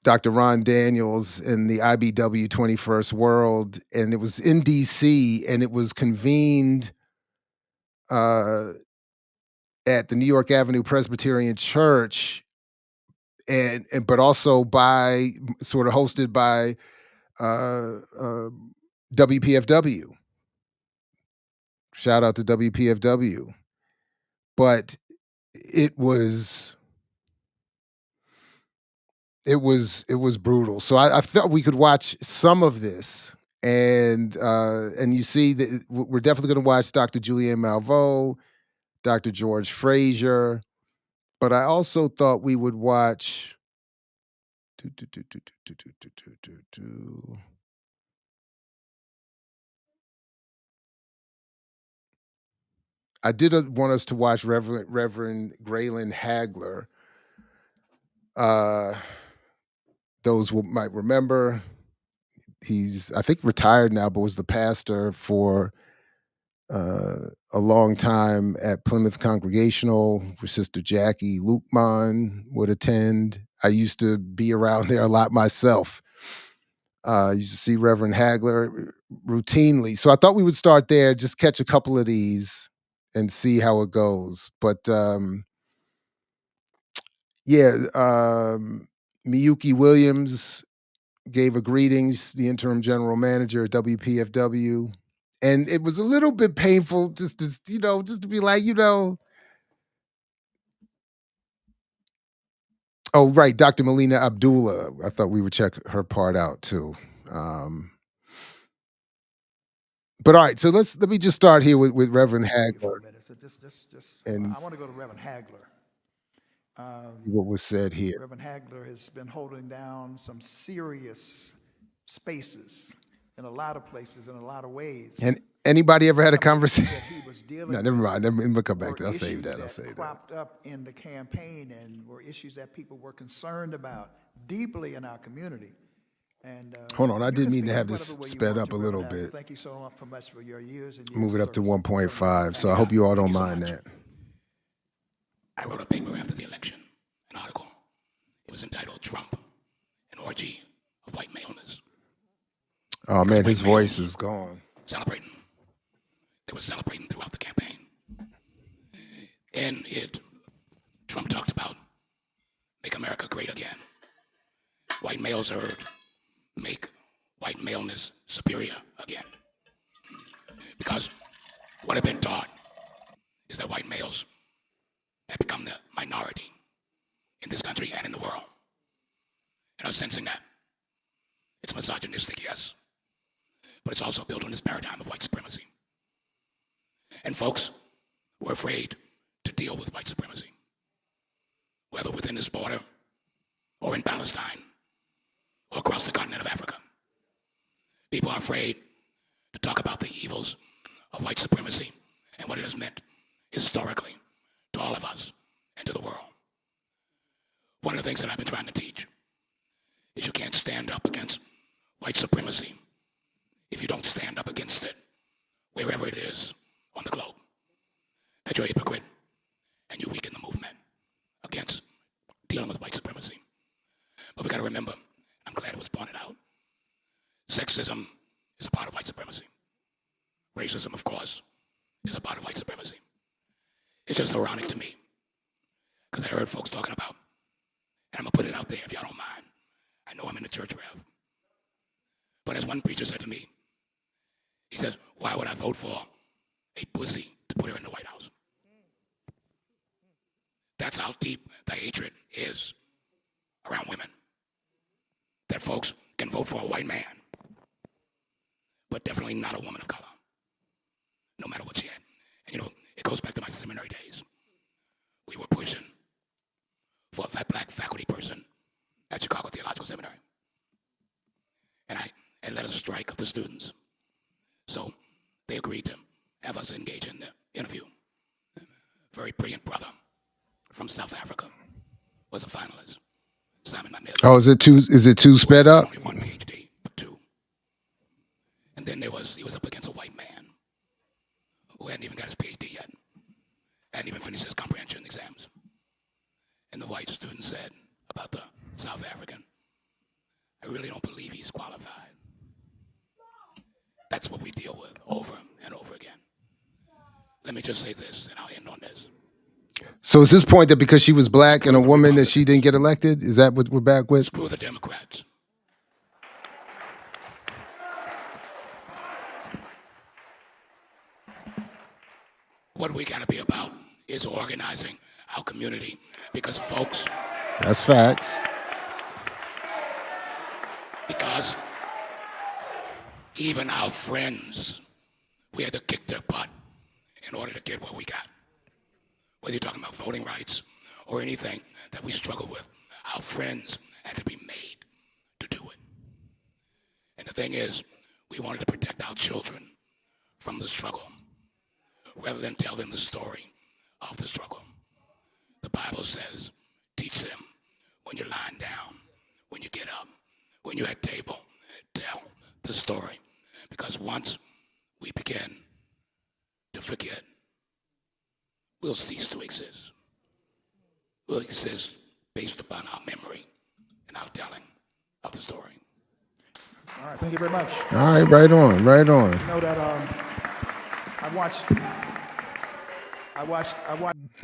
[SPEAKER 2] Dr. RonDaniels in the IBW 21st World, and it was in DC, and it was convened at the New York Avenue Presbyterian Church, but also sort of hosted by WPFW. Shout out to WPFW. But it was brutal. So I thought we could watch some of this, and you see that we're definitely going to watch Dr. Julianne Malveaux, Dr. George Fraser, but I also thought we would watch. I did want us to watch Reverend Graylin Hagler. Those who might remember, he's, I think, retired now, but was the pastor for a long time at Plymouth Congregational, where Sister Jackie Lukman would attend. I used to be around there a lot myself. Used to see Reverend Hagler routinely. So I thought we would start there, just catch a couple of these and see how it goes. But Miyuki Williams gave a greetings, the interim general manager at WPFW. And it was a little bit painful just to be like, oh, right, Dr. Melina Abdullah. I thought we would check her part out too. But all right, so let me just start here with Reverend Hagler.
[SPEAKER 9] So
[SPEAKER 2] And
[SPEAKER 9] I want to go to Reverend Hagler.
[SPEAKER 2] What was said here.
[SPEAKER 9] Reverend Hagler has been holding down some serious spaces in a lot of places, in a lot of ways.
[SPEAKER 2] And anybody ever had a conversation?
[SPEAKER 9] That he was dealing
[SPEAKER 2] No, never mind. We'll come back
[SPEAKER 9] were
[SPEAKER 2] to. I'll save
[SPEAKER 9] issues
[SPEAKER 2] that. I'll save that.
[SPEAKER 9] cropped up in the campaign and were issues that people were concerned about deeply in our community. And
[SPEAKER 2] Hold on, I
[SPEAKER 9] you
[SPEAKER 2] did
[SPEAKER 9] can
[SPEAKER 2] mean to
[SPEAKER 9] speak
[SPEAKER 2] have
[SPEAKER 9] whatever
[SPEAKER 2] this
[SPEAKER 9] way you
[SPEAKER 2] sped
[SPEAKER 9] want
[SPEAKER 2] up
[SPEAKER 9] to,
[SPEAKER 2] a little
[SPEAKER 9] Reverend Hagler.
[SPEAKER 2] bit.
[SPEAKER 9] Thank you so much for your years and years
[SPEAKER 2] Move it
[SPEAKER 9] of
[SPEAKER 2] up to
[SPEAKER 9] service.
[SPEAKER 2] 1.5. So I hope you all don't mind that.
[SPEAKER 10] I wrote a paper after the election, an article. It was entitled Trump, an Orgy of White Maleness.
[SPEAKER 2] Oh man, his voice is gone.
[SPEAKER 10] Celebrating. They were celebrating throughout the campaign. In it, Trump talked about make America great again. White males urged, make white maleness superior again. Because what I've been taught is that white males have become the minority in this country and in the world. And I'm sensing that. It's misogynistic, yes, but it's also built on this paradigm of white supremacy. And folks were afraid to deal with white supremacy, whether within this border or in Palestine or across the continent of Africa. People are afraid to talk about the evils of white supremacy and what it has meant historically to all of us and to the world. One of the things that I've been trying to teach is you can't stand up against white supremacy if you don't stand up against it wherever it is on the globe. That you're a hypocrite and you weaken the movement against dealing with white supremacy. But we got to remember, I'm glad it was pointed out, sexism is a part of white supremacy. Racism, of course, is a part of white supremacy. It's just ironic to me, because I heard folks talking about, and I'm going to put it out there if y'all don't mind. I know I'm in the church rev. But as one preacher said to me, he says, why would I vote for a pussy to put her in the White House? That's how deep the hatred is around women. That folks can vote for a white man, but definitely not a woman of color, no matter what she had. And you know, it goes back to my seminary days. We were pushing for a black faculty person at Chicago Theological Seminary. And I had led a strike of the students. So they agreed to have us engage in the interview. Very brilliant brother from South Africa was a finalist. Simon Manel.
[SPEAKER 2] Oh, is it too sped up?
[SPEAKER 10] Only one PhD, but two. And then he was up against a white man who hadn't even got his PhD yet. Hadn't even finished his comprehension exams. And the white student said about the South African, I really don't believe he's qualified. That's what we deal with over and over again. Let me just say this, and I'll end on this.
[SPEAKER 2] So is his point that because she was black and a woman that she didn't get elected? Is that what we're back with?
[SPEAKER 10] Screw the Democrats. What we got to be about is organizing our community, because folks...
[SPEAKER 2] That's facts.
[SPEAKER 10] Because even our friends, we had to kick their butt in order to get what we got. Whether you're talking about voting rights or anything that we struggle with, our friends had to be made to do it. And the thing is, we wanted to protect our children from the struggle rather than tell them the story of the struggle. The Bible says, teach them when you're lying down, when you get up, when you're at table, tell the story. Because once we begin to forget, we'll cease to exist. We'll exist based upon our memory and our telling of the story.
[SPEAKER 9] All right, thank you very much.
[SPEAKER 2] All right, right on, right on.
[SPEAKER 9] You know that I watched.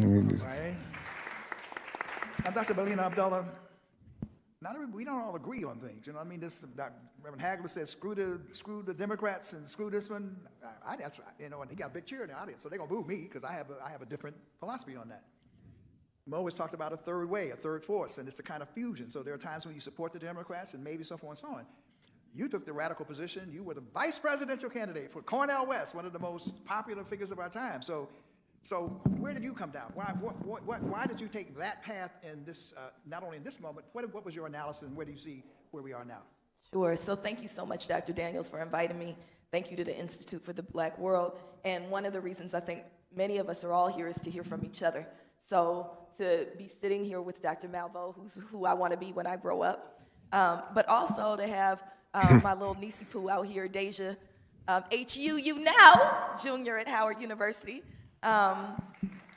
[SPEAKER 9] Right? Now, Dr. Belina Abdullah, we don't all agree on things. You know what I mean? This Reverend Hagler says, screw the Democrats and screw this one. And he got a big cheer in the audience, so they're gonna boo me because I have a different philosophy on that. Mo always talked about a third way, a third force, and it's a kind of fusion. So there are times when you support the Democrats and maybe so forth and so on. You took the radical position. You were the vice presidential candidate for Cornel West, one of the most popular figures of our time. So where did you come down? Why did you take that path in this, not only in this moment, what was your analysis and where do you see where we are now?
[SPEAKER 11] Sure. So thank you so much, Dr. Daniels, for inviting me. Thank you to the Institute for the Black World. And one of the reasons I think many of us are all here is to hear from each other. So to be sitting here with Dr. Malvo, who I want to be when I grow up, but also to have my little niecey poo out here, Deja, HUU now, junior at Howard University. And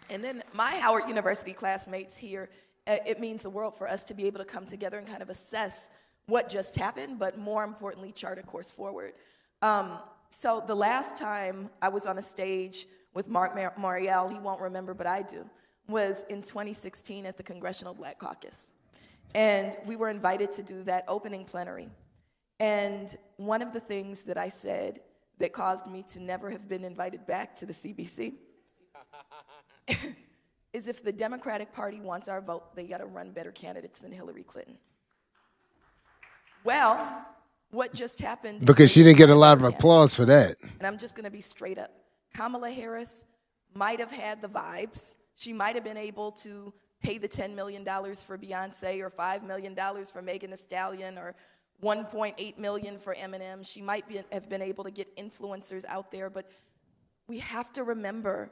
[SPEAKER 11] then my Howard University classmates here, it means the world for us to be able to come together and kind of assess what just happened, but more importantly, chart a course forward. So the last time I was on a stage with Mark Morial, he won't remember, but I do, was in 2016 at the Congressional Black Caucus. And we were invited to do that opening plenary. And one of the things that I said that caused me to never have been invited back to the CBC is if the Democratic Party wants our vote, they gotta run better candidates than Hillary Clinton. Well, what just happened?
[SPEAKER 2] Because she didn't get a lot of applause for that.
[SPEAKER 11] And I'm just gonna be straight up. Kamala Harris might have had the vibes, She might have been able to pay the $10 million for Beyonce, or $5 million for Megan Thee Stallion, or $1.8 million for Eminem. She might have been able to get influencers out there, but we have to remember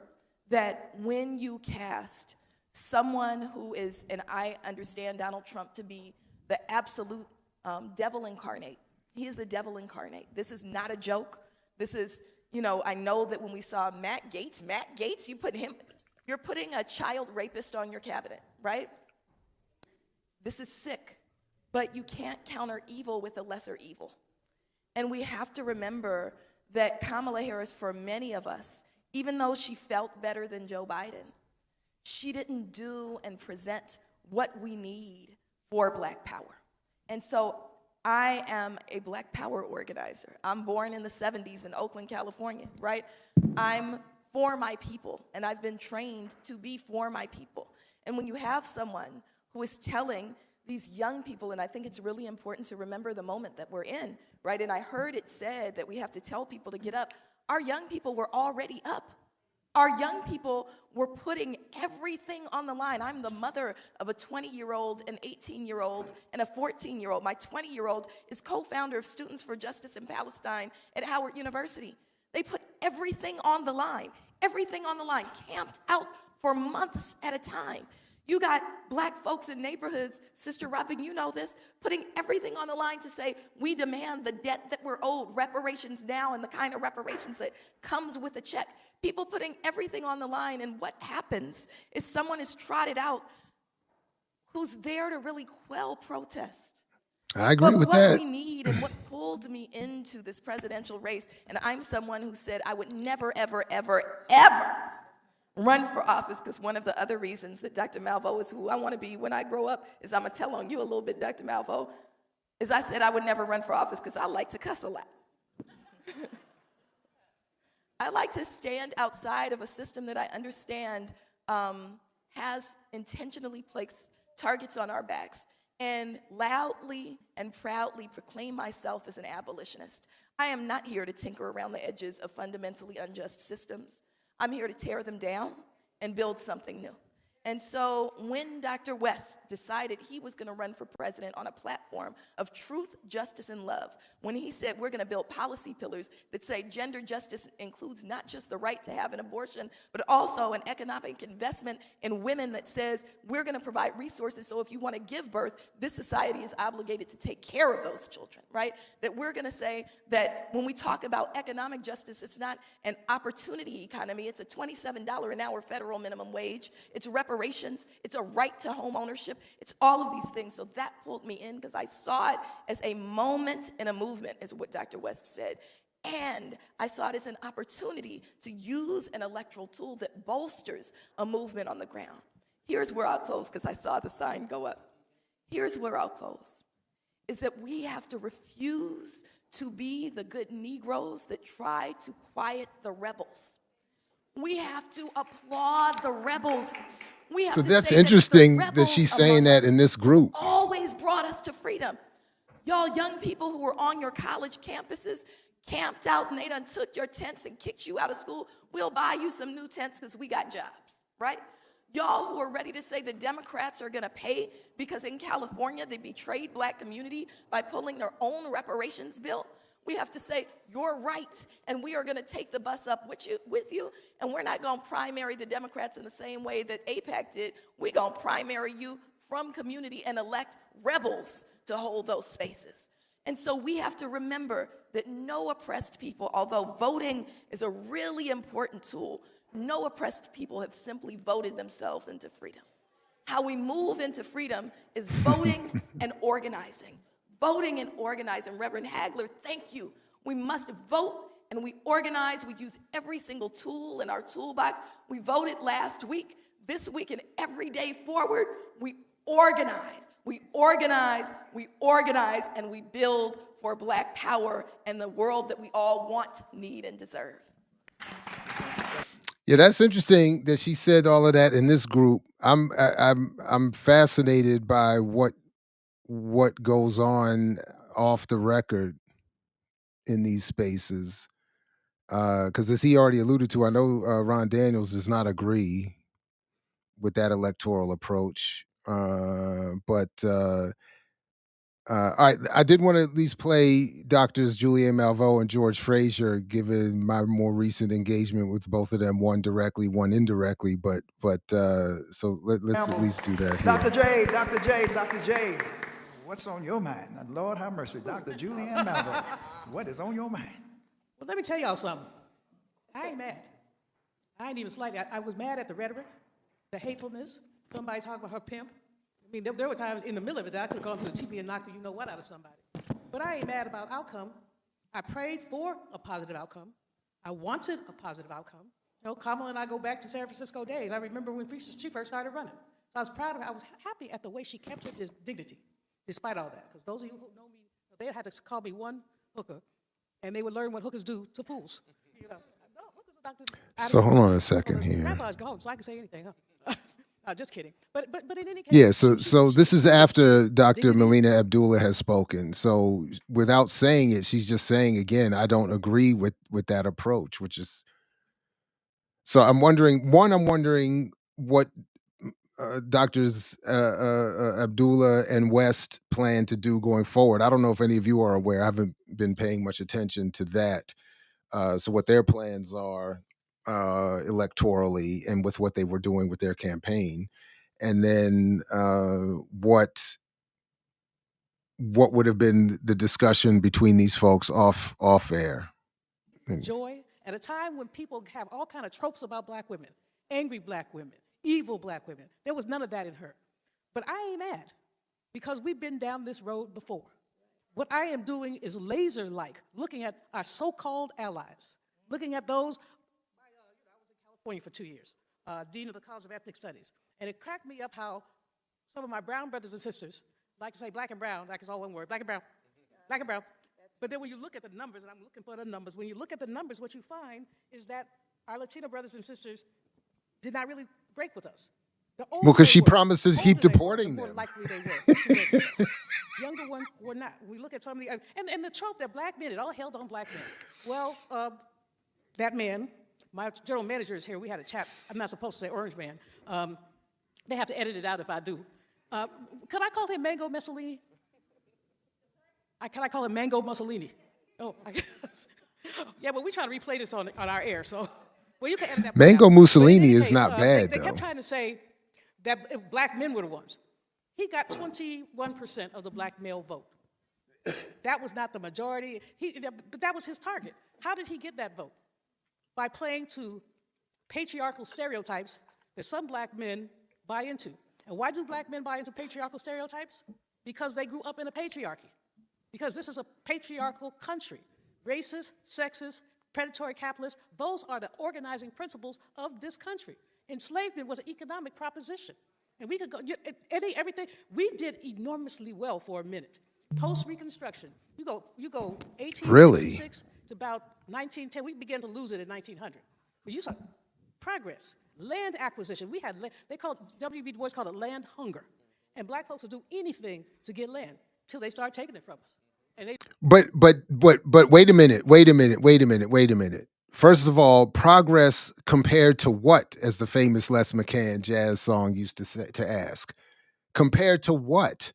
[SPEAKER 11] that when you cast someone who is, and I understand Donald Trump to be the absolute devil incarnate. He is the devil incarnate. This is not a joke. This is, I know that when we saw Matt Gaetz, you're putting a child rapist on your cabinet, right? This is sick, but you can't counter evil with a lesser evil. And we have to remember that Kamala Harris, for many of us, even though she felt better than Joe Biden, she didn't do and present what we need for Black Power. And so I am a Black Power organizer. I'm born in the 70s in Oakland, California, right? I'm for my people, and I've been trained to be for my people. And when you have someone who is telling these young people, and I think it's really important to remember the moment that we're in, right? And I heard it said that we have to tell people to get up. Our young people were already up. Our young people were putting everything on the line. I'm the mother of a 20-year-old, an 18-year-old, and a 14-year-old. My 20-year-old is co-founder of Students for Justice in Palestine at Howard University. They put everything on the line, camped out for months at a time. You got Black folks in neighborhoods, Sister Robin, you know this, putting everything on the line to say, we demand the debt that we're owed, reparations now, and the kind of reparations that comes with a check. People putting everything on the line, and what happens is someone is trotted out who's there to really quell protest.
[SPEAKER 2] I agree with that.
[SPEAKER 11] What we need, and what pulled me into this presidential race, and I'm someone who said I would never, ever, ever, ever run for office, because one of the other reasons that Dr. Malveaux is who I want to be when I grow up is, I'm going to tell on you a little bit, Dr. Malveaux, is I said I would never run for office because I like to cuss a lot. I like to stand outside of a system that I understand has intentionally placed targets on our backs, and loudly and proudly proclaim myself as an abolitionist. I am not here to tinker around the edges of fundamentally unjust systems. I'm here to tear them down and build something new. And so when Dr. West decided he was going to run for president on a platform of truth, justice, and love, when he said we're going to build policy pillars that say gender justice includes not just the right to have an abortion, but also an economic investment in women that says we're going to provide resources, so if you want to give birth, this society is obligated to take care of those children, right? That we're going to say that when we talk about economic justice, it's not an opportunity economy, it's a $27 an hour federal minimum wage, it's reparations, it's a right to home ownership, it's all of these things. So that pulled me in because I saw it as a moment in a movement, is what Dr. West said. And I saw it as an opportunity to use an electoral tool that bolsters a movement on the ground. Here's where I'll close, because I saw the sign go up. Here's where I'll close, is that we have to refuse to be the good Negroes that try to quiet the rebels. We have to applaud the rebels. We have
[SPEAKER 2] So
[SPEAKER 11] to
[SPEAKER 2] that's
[SPEAKER 11] say
[SPEAKER 2] interesting
[SPEAKER 11] that
[SPEAKER 2] that she's saying that in this group.
[SPEAKER 11] always brought us to freedom. Y'all young people who were on your college campuses, camped out, and they done took your tents and kicked you out of school, we'll buy you some new tents because we got jobs, right? Y'all who are ready to say the Democrats are going to pay because in California they betrayed Black community by pulling their own reparations bill, we have to say, you're right, and we are going to take the bus up with you, and we're not going to primary the Democrats in the same way that AIPAC did. We're going to primary you from community and elect rebels to hold those spaces. And so we have to remember that no oppressed people, although voting is a really important tool, no oppressed people have simply voted themselves into freedom. How we move into freedom is voting and organizing. Voting and organizing. Reverend Hagler, thank you. We must vote and we organize. We use every single tool in our toolbox. We voted last week. This week and every day forward, we organize. We organize, we organize, and we build for Black power and the world that we all want, need, and deserve.
[SPEAKER 2] Yeah, that's interesting that she said all of that in this group. I'm fascinated by what goes on off the record in these spaces, because as he already alluded to, I know RonDaniels does not agree that electoral approach. All right, I did want to at least play Doctors Julianne Malveaux and George Fraser, given my more recent engagement with both of them, one directly, one indirectly. So let's at least do that here.
[SPEAKER 9] Dr. J, what's on your mind? Lord have mercy, Dr. Julianne Malveaux, what is on your mind?
[SPEAKER 12] Well, let me tell y'all something. I ain't mad. I ain't even slightly. I was mad at the rhetoric, the hatefulness. Somebody talking about her pimp. I mean, there were times in the middle of it that I could have gone to the TV and knocked the you-know-what out of somebody. But I ain't mad about outcome. I prayed for a positive outcome. I wanted a positive outcome. You know, Kamala and I go back to San Francisco days. I remember when she first started running. So I was proud of her. I was happy at the way she kept her dignity, despite all that. Because those of you who know me, they had to call me one hooker, and they would learn what hookers do to fools. You know, no, hookers are doctors.
[SPEAKER 2] So hold on a second here.
[SPEAKER 12] Grandpa's gone, so I can say anything, huh? Just kidding. But in any case.
[SPEAKER 2] Yeah, so this is after Dr. Melina Abdullah has spoken. So without saying it, she's just saying again, I don't agree with that approach, which is. So I'm wondering what Doctors Abdullah and West plan to do going forward. I don't know if any of you are aware. I haven't been paying much attention to that. So what their plans are electorally and with what they were doing with their campaign, and then what would have been the discussion between these folks off air.
[SPEAKER 12] Joy at a time when people have all kind of tropes about black women, angry black women, evil black women. There was none of that in her. But I ain't mad because we've been down this road before. What I am doing is laser-like, looking at our so-called allies, looking at those. I was in California for 2 years, dean of the College of Ethnic Studies, and it cracked me up how some of my brown brothers and sisters like to say black and brown, like it's all one word, black and brown, black and brown. But then when you look at the numbers, and I'm looking for the numbers, when you look at the numbers, what you find is that our Latino brothers and sisters did not really break with us.
[SPEAKER 2] Well, because she promised to keep deporting them.
[SPEAKER 12] More likely they were. Younger ones were not. We look at some of the, and the trope that black men, it all held on black men. Well, that man, my general manager is here. We had a chat. I'm not supposed to say orange man. They have to edit it out if I do. Could I call him Mango Mussolini? Can I call him Mango Mussolini? Oh, yeah, but we try to replay this on our air, so. Well, you can edit that.
[SPEAKER 2] Mango Mussolini is not bad,
[SPEAKER 12] though.
[SPEAKER 2] They
[SPEAKER 12] kept trying to say that black men were the ones. He got 21% of the black male vote. That was not the majority, but that was his target. How did he get that vote? By playing to patriarchal stereotypes that some black men buy into. And why do black men buy into patriarchal stereotypes? Because they grew up in a patriarchy. Because this is a patriarchal country. Racist, sexist, predatory capitalist, those are the organizing principles of this country. Enslavement was an economic proposition. And we could go, everything, we did enormously well for a minute. Post-Reconstruction, you go 1866 to about 1910, we began to lose it in 1900. But you saw progress, land acquisition. We had, W.B. Du Bois called it land hunger. And black folks would do anything to get land till they started taking it from us.
[SPEAKER 2] But wait a minute. First of all, progress compared to what, as the famous Les McCann jazz song used to ask? Compared to what?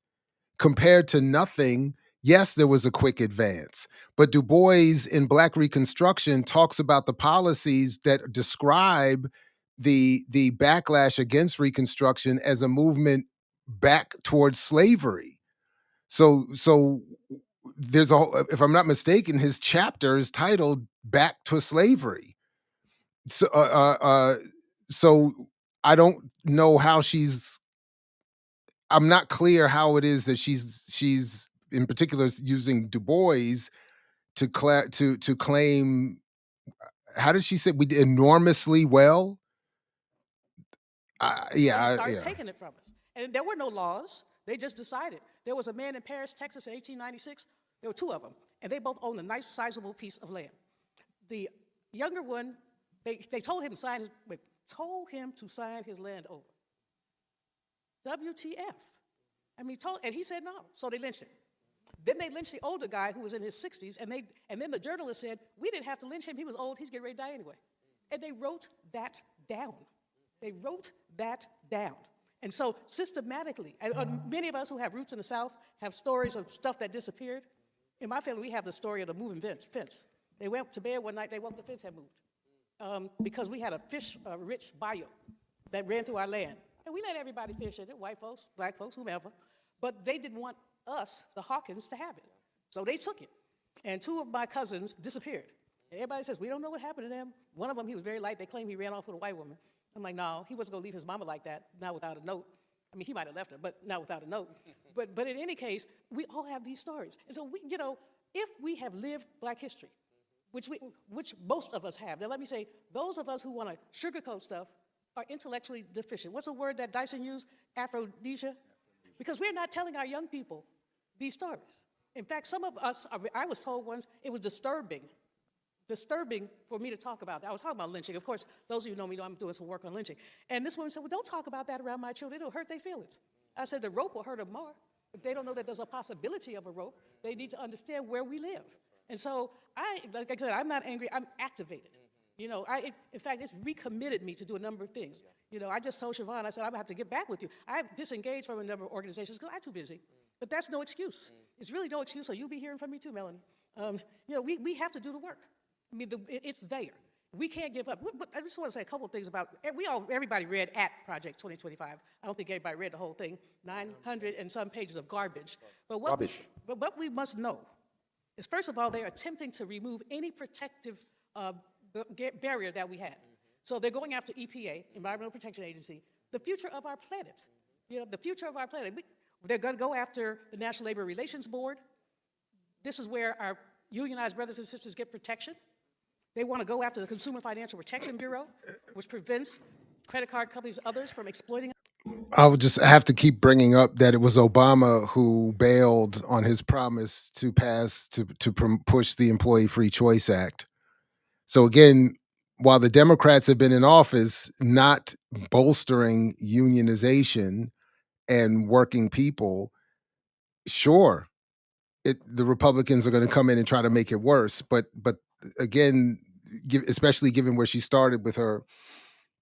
[SPEAKER 2] Compared to nothing. Yes, there was a quick advance, but Du Bois in Black Reconstruction talks about the policies that describe the backlash against Reconstruction as a movement back towards slavery. So there's if I'm not mistaken, his chapter is titled "Back to Slavery." So, so I don't know how I'm not clear how it is that she's in particular using Du Bois to claim. How did she say we did enormously well?
[SPEAKER 12] They started taking it from us, and there were no laws. They just decided. There was a man in Paris, Texas in 1896. There were two of them, and they both owned a nice, sizable piece of land. The younger one, they told him to sign his land over. WTF? I mean, and he said no, so they lynched him. Then they lynched the older guy who was in his 60s, and then the journalist said, we didn't have to lynch him, he was old, he's getting ready to die anyway. And they wrote that down. They wrote that down. And so systematically, and many of us who have roots in the South have stories of stuff that disappeared. In my family, we have the story of the moving fence. They went to bed one night, they woke up, the fence had moved. Because we had a fish-rich bayou that ran through our land. And we let everybody fish in it, white folks, black folks, whomever. But they didn't want us, the Hawkins, to have it. So they took it. And 2 of my cousins disappeared. And everybody says, we don't know what happened to them. One of them, he was very light. They claim he ran off with a white woman. I'm like, no, he wasn't going to leave his mama like that, not without a note. I mean, he might have left her, but not without a note. But in any case, we all have these stories. And so, if we have lived Black history, which most of us have, now let me say, those of us who want to sugarcoat stuff are intellectually deficient. What's the word that Dyson used? Aphrodisia? Because we're not telling our young people these stories. In fact, some of us, I was told once, it was disturbing for me to talk about that. I was talking about lynching. Of course, those of you who know me know I'm doing some work on lynching. And this woman said, well, don't talk about that around my children. It'll hurt their feelings. I said, the rope will hurt them more. If they don't know that there's a possibility of a rope, they need to understand where we live. And so, like I said, I'm not angry. I'm activated. In fact, it's recommitted me to do a number of things. I just told Siobhan, I said, I'm going to have to get back with you. I've disengaged from a number of organizations because I'm too busy. But that's no excuse. It's really no excuse, so you'll be hearing from me too, Melanie. We have to do the work. I mean, it's there. We can't give up. But I just want to say a couple of things about, everybody read at Project 2025. I don't think everybody read the whole thing, 900 and some pages of garbage. But what we must know is, first of all, they're attempting to remove any protective barrier that we had. So they're going after EPA, Environmental Protection Agency, the future of our planet. The future of our planet. They're going to go after the National Labor Relations Board. This is where our unionized brothers and sisters get protection. They want to go after the Consumer Financial Protection Bureau, which prevents credit card companies and others from exploiting.
[SPEAKER 2] I would just have to keep bringing up that it was Obama who bailed on his promise to push the Employee Free Choice Act. So again, while the Democrats have been in office, not bolstering unionization and working people, sure, the Republicans are going to come in and try to make it worse. But again, especially given where she started with her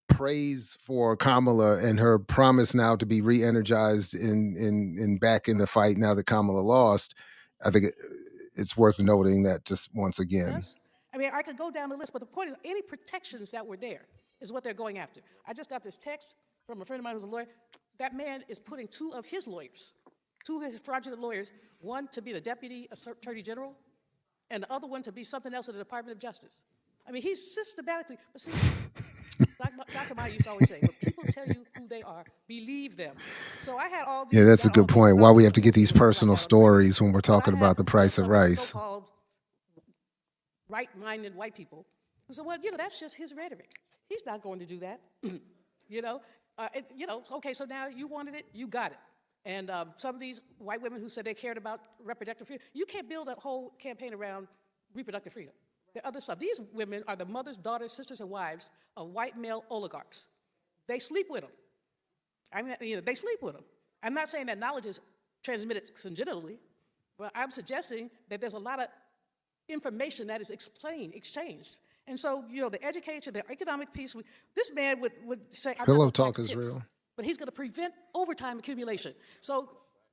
[SPEAKER 2] praise for Kamala and her promise now to be re-energized in back in the fight now that Kamala lost, I think it's worth noting that just once again.
[SPEAKER 12] Yes. I mean, I could go down the list, but the point is, any protections that were there is what they're going after. I just got this text from a friend of mine who's a lawyer. That man is putting 2 of his lawyers, 2 of his fraudulent lawyers, one to be the Deputy Attorney General, and the other one to be something else in the Department of Justice. I mean, he's systematically, but see, Dr. Meyer used to always say, when people tell you who they are, believe them. So I had all these.
[SPEAKER 2] Yeah, that's a good point. Why we have to get these personal stories when we're talking about the price of rice.
[SPEAKER 12] So-called right-minded white people who said, well, that's just his rhetoric. He's not going to do that. Okay, so now you wanted it, you got it. And some of these white women who said they cared about reproductive freedom, you can't build a whole campaign around reproductive freedom. There are other stuff. These women are the mothers, daughters, sisters, and wives of white male oligarchs. They sleep with them. I mean, they sleep with them. I'm not saying that knowledge is transmitted congenitally, but I'm suggesting that there's a lot of information that is exchanged. And so, the education, the economic piece, this man would say,
[SPEAKER 2] Pillow talk is real.
[SPEAKER 12] But he's going to prevent overtime accumulation. So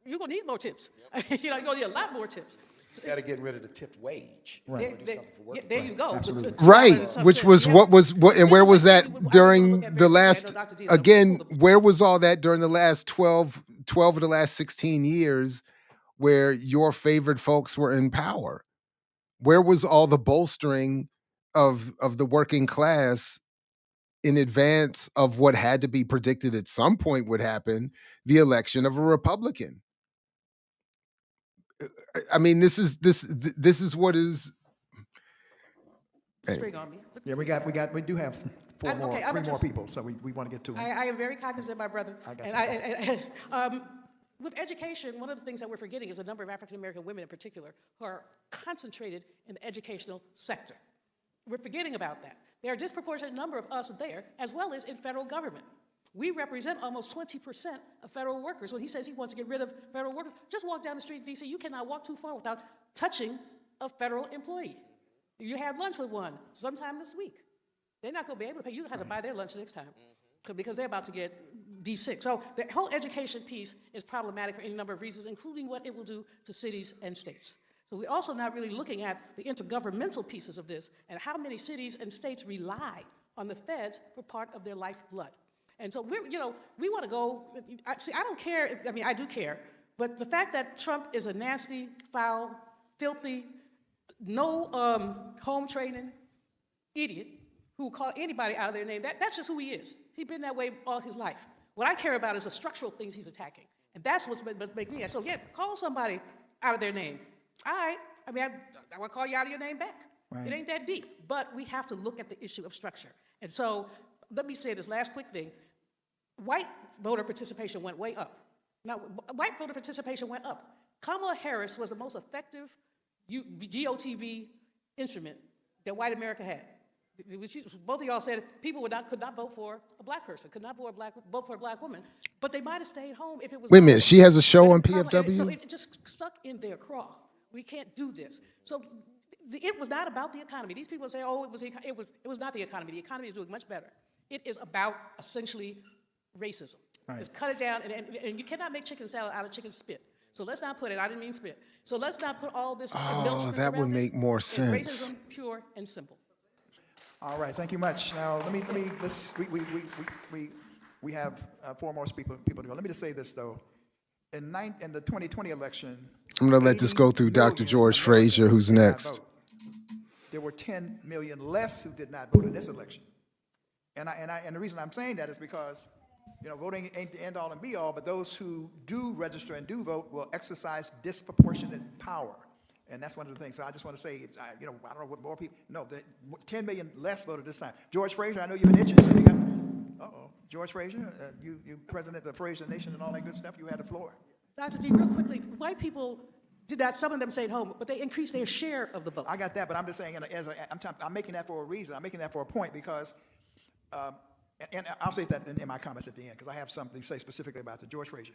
[SPEAKER 12] you're going to need more tips. You're going to need a lot more tips.
[SPEAKER 13] You got to get rid of the tipped wage.
[SPEAKER 12] Right. There you go.
[SPEAKER 2] Right, which was and where was that during the last, again, where was all that during the last 12 of the last 16 years where your favorite folks were in power? Where was all the bolstering of the working class in advance of what had to be predicted at some point would happen, the election of a Republican? I mean, this is what is.
[SPEAKER 12] String on me.
[SPEAKER 9] Yeah, we do have three more people, so we want to get to them.
[SPEAKER 12] I am very cognizant of my brother. With education, one of the things that we're forgetting is a number of African American women in particular who are concentrated in the educational sector. We're forgetting about that. There are a disproportionate number of us there, as well as in federal government. We represent almost 20% of federal workers. When he says he wants to get rid of federal workers, just walk down the street in D.C. You cannot walk too far without touching a federal employee. You have lunch with one sometime this week. They're not going to be able to pay. You have to buy their lunch next time. because they're about to get D6. So the whole education piece is problematic for any number of reasons, including what it will do to cities and states. So we're also not really looking at the intergovernmental pieces of this and how many cities and states rely on the feds for part of their lifeblood. And so we want to go, I don't care, I do care, but the fact that Trump is a nasty, foul, filthy, no home training idiot who will call anybody out of their name, that's just who he is. He's been that way all his life. What I care about is the structural things he's attacking. And that's what's making me. So yeah, call somebody out of their name. All right, I want to call you out of your name back. Right. It ain't that deep. But we have to look at the issue of structure. And so let me say this last quick thing. White voter participation went way up. Now, white voter participation went up. Kamala Harris was the most effective GOTV instrument that white America had. Both of y'all said people could not vote for a black person, could not vote for a black woman, but they might have stayed home if it was.
[SPEAKER 2] Wait a minute, she has a show on PFW?
[SPEAKER 12] So it just stuck in their craw. We can't do this. So it was not about the economy. These people say, oh, it was not the economy. The economy is doing much better. It is about essentially racism. Right. Just cut it down, and you cannot make chicken salad out of chicken spit. So let's not put it, I didn't mean spit. So let's not put all this.
[SPEAKER 2] Oh, that would make more sense.
[SPEAKER 12] Racism, pure and simple.
[SPEAKER 9] All right, thank you much. Now we have 4 more people to go. Let me just say this though. In the 2020 election,
[SPEAKER 2] I'm going to let this go through Dr. George Fraser, who's next.
[SPEAKER 9] There were 10 million less who did not vote in this election. And the reason I'm saying that is because, voting ain't the end all and be all, but those who do register and do vote will exercise disproportionate power. And that's one of the things. So I just want to say, I don't know what more people, no, 10 million less voted this time. George Fraser, I know you've been itching. So you got, George Fraser, you president of the Fraser Nation and all that good stuff, you had the floor.
[SPEAKER 12] Dr. D, real quickly, white people did that, some of them stayed home, but they increased their share of the vote.
[SPEAKER 9] I got that, but I'm just saying, I'm making that for a reason. I'm making that for a point because, and I'll say that in my comments at the end, because I have something to say specifically about the George Fraser.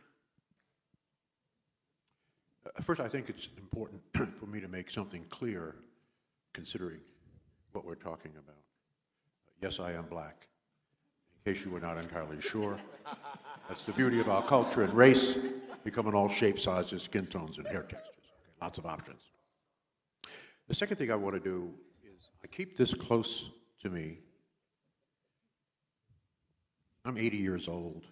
[SPEAKER 14] First, I think it's important for me to make something clear, considering what we're talking about. Yes, I am black. In case you were not entirely sure, that's the beauty of our culture and race, becoming all shapes, sizes, skin tones, and hair textures. Okay, lots of options. The second thing I want to do is I keep this close to me. I'm 80 years old.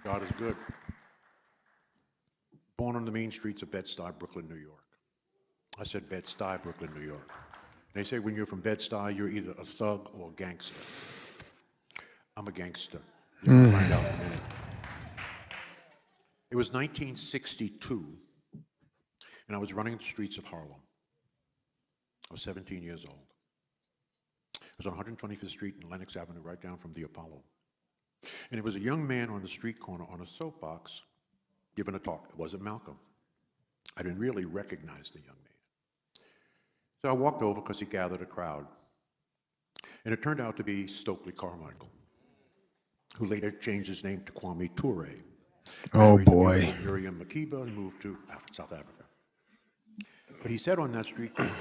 [SPEAKER 14] God is good. Born on the main streets of Bed-Stuy, Brooklyn, New York. I said Bed-Stuy, Brooklyn, New York. They say when you're from Bed-Stuy, you're either a thug or a gangster. I'm a gangster. You'll find out in a minute. It was 1962, and I was running the streets of Harlem. I was 17 years old. I was on 125th Street and Lenox Avenue, right down from the Apollo. And it was a young man on the street corner on a soapbox giving a talk. It wasn't Malcolm. I didn't really recognize the young man. So I walked over because he gathered a crowd. And it turned out to be Stokely Carmichael, who later changed his name to Kwame Ture.
[SPEAKER 2] Oh, boy.
[SPEAKER 14] Miriam Makeba and moved to South Africa. But he said on that street corner,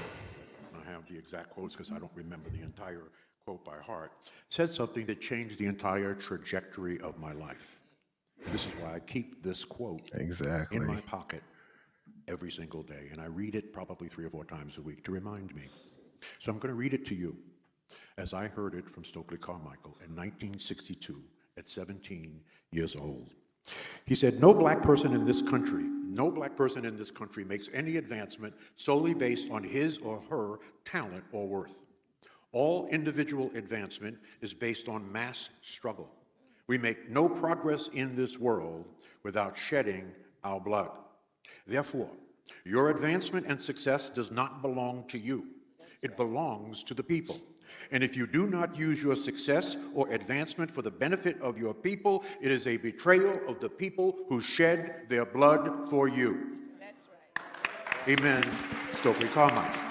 [SPEAKER 14] and I have the exact quotes because I don't remember the entire quote by heart, said something that changed the entire trajectory of my life. This is why I keep this quote in my pocket every single day, and I read it probably 3 or 4 times a week to remind me. So I'm going to read it to you as I heard it from Stokely Carmichael in 1962 at 17 years old. He said, no black person in this country makes any advancement solely based on his or her talent or worth. All individual advancement is based on mass struggle. We make no progress in this world without shedding our blood. Therefore, your advancement and success does not belong to you. It belongs to the people. And if you do not use your success or advancement for the benefit of your people, it is a betrayal of the people who shed their blood for you. That's right. Amen. Stokely Carmichael.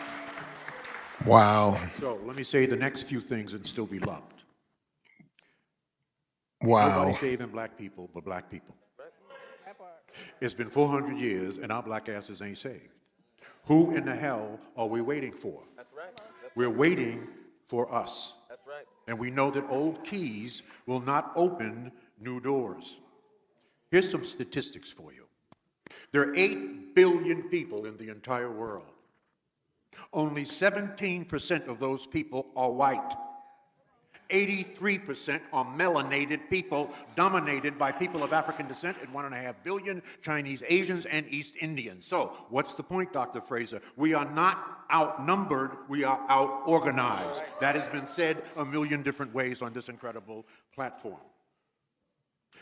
[SPEAKER 2] Wow.
[SPEAKER 14] So let me say the next few things and still be loved.
[SPEAKER 2] Wow.
[SPEAKER 14] Nobody saving black people but black people. It's been 400 years and our black asses ain't saved. Who in the hell are we waiting for?
[SPEAKER 15] That's right.
[SPEAKER 14] We're waiting for us.
[SPEAKER 15] That's right.
[SPEAKER 14] And we know that old keys will not open new doors. Here's some statistics for you. There are 8 billion people in the entire world. Only 17% of those people are white. 83% are melanated people, dominated by people of African descent, and 1.5 billion Chinese, Asians, and East Indians. So, what's the point, Dr. Fraser? We are not outnumbered, we are out-organized. That has been said a million different ways on this incredible platform.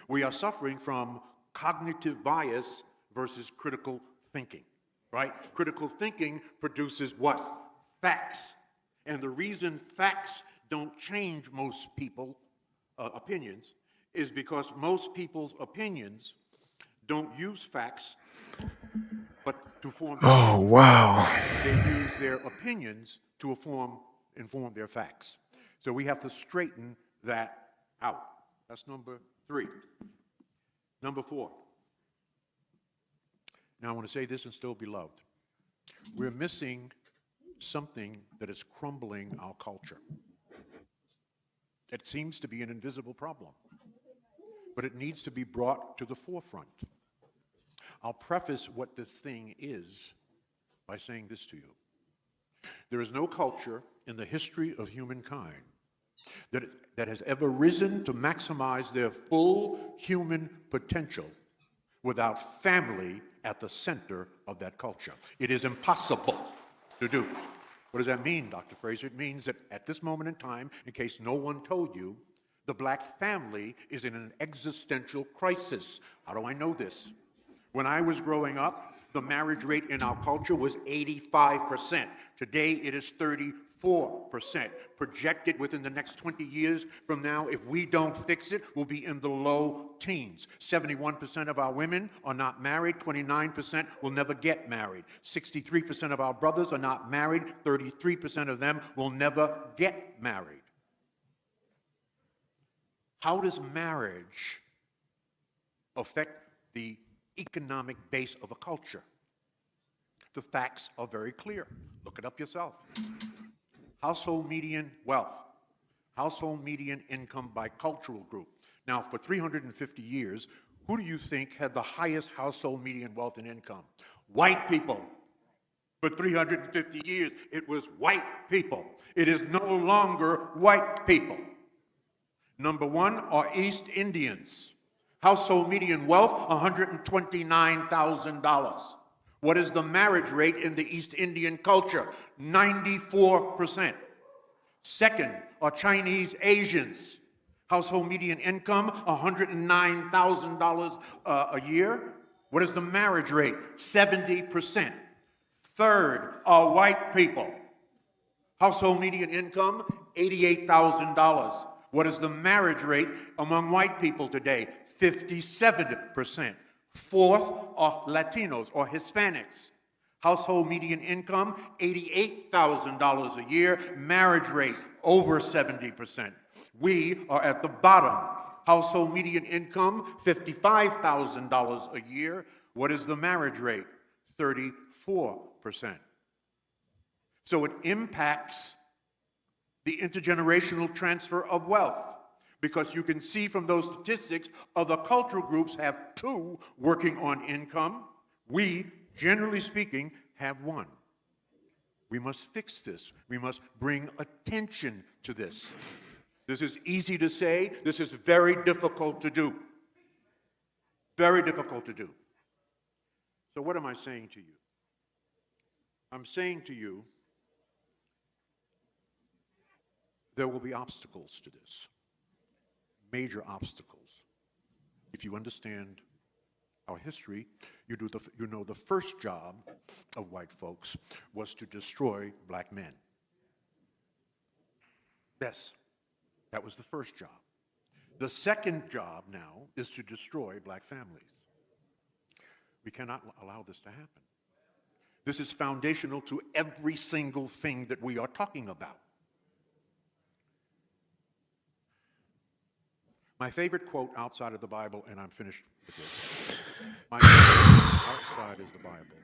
[SPEAKER 14] We are suffering from cognitive bias versus critical thinking, right? Critical thinking produces what? Facts. And the reason facts don't change most people's opinions is because most people's opinions don't use facts, but to form.
[SPEAKER 2] Oh, wow.
[SPEAKER 14] They use their opinions to inform their facts. So we have to straighten that out. That's number 3. Number 4. Now I want to say this and still be loved. We're missing something that is crumbling our culture. It seems to be an invisible problem, but it needs to be brought to the forefront. I'll preface what this thing is by saying this to you. There is no culture in the history of humankind that has ever risen to maximize their full human potential without family at the center of that culture. It is impossible to do. What does that mean, Dr. Fraser? It means that at this moment in time, in case no one told you, the black family is in an existential crisis. How do I know this? When I was growing up, the marriage rate in our culture was 85%. Today, it is 34%. Projected within the next 20 years from now, if we don't fix it, we'll be in the low teens. 71% of our women are not married. 29% will never get married. 63% of our brothers are not married. 33% of them will never get married. How does marriage affect the economic base of a culture? The facts are very clear. Look it up yourself. Household median wealth, household median income by cultural group. Now, for 350 years, who do you think had the highest household median wealth and income? White people. For 350 years, it was white people. It is no longer white people. Number 1 are East Indians. Household median wealth, $129,000. What is the marriage rate in the East Indian culture? 94%. Second are Chinese Asians. Household median income, $109,000 a year. What is the marriage rate? 70%. Third are white people. Household median income, $88,000. What is the marriage rate among white people today? 57%. Fourth are Latinos or Hispanics. Household median income, $88,000 a year. Marriage rate, over 70%. We are at the bottom. Household median income, $55,000 a year. What is the marriage rate? 34%. So it impacts the intergenerational transfer of wealth. Because you can see from those statistics, other cultural groups have 2 working on income. We, generally speaking, have 1. We must fix this. We must bring attention to this. This is easy to say. This is very difficult to do. Very difficult to do. So what am I saying to you? I'm saying to you, there will be obstacles to this. Major obstacles. If you understand our history, you know the first job of white folks was to destroy black men. Yes, that was the first job. The second job now is to destroy black families. We cannot allow this to happen. This is foundational to every single thing that we are talking about. My favorite quote outside of the Bible, and I'm finished with this. My favorite quote outside is the Bible.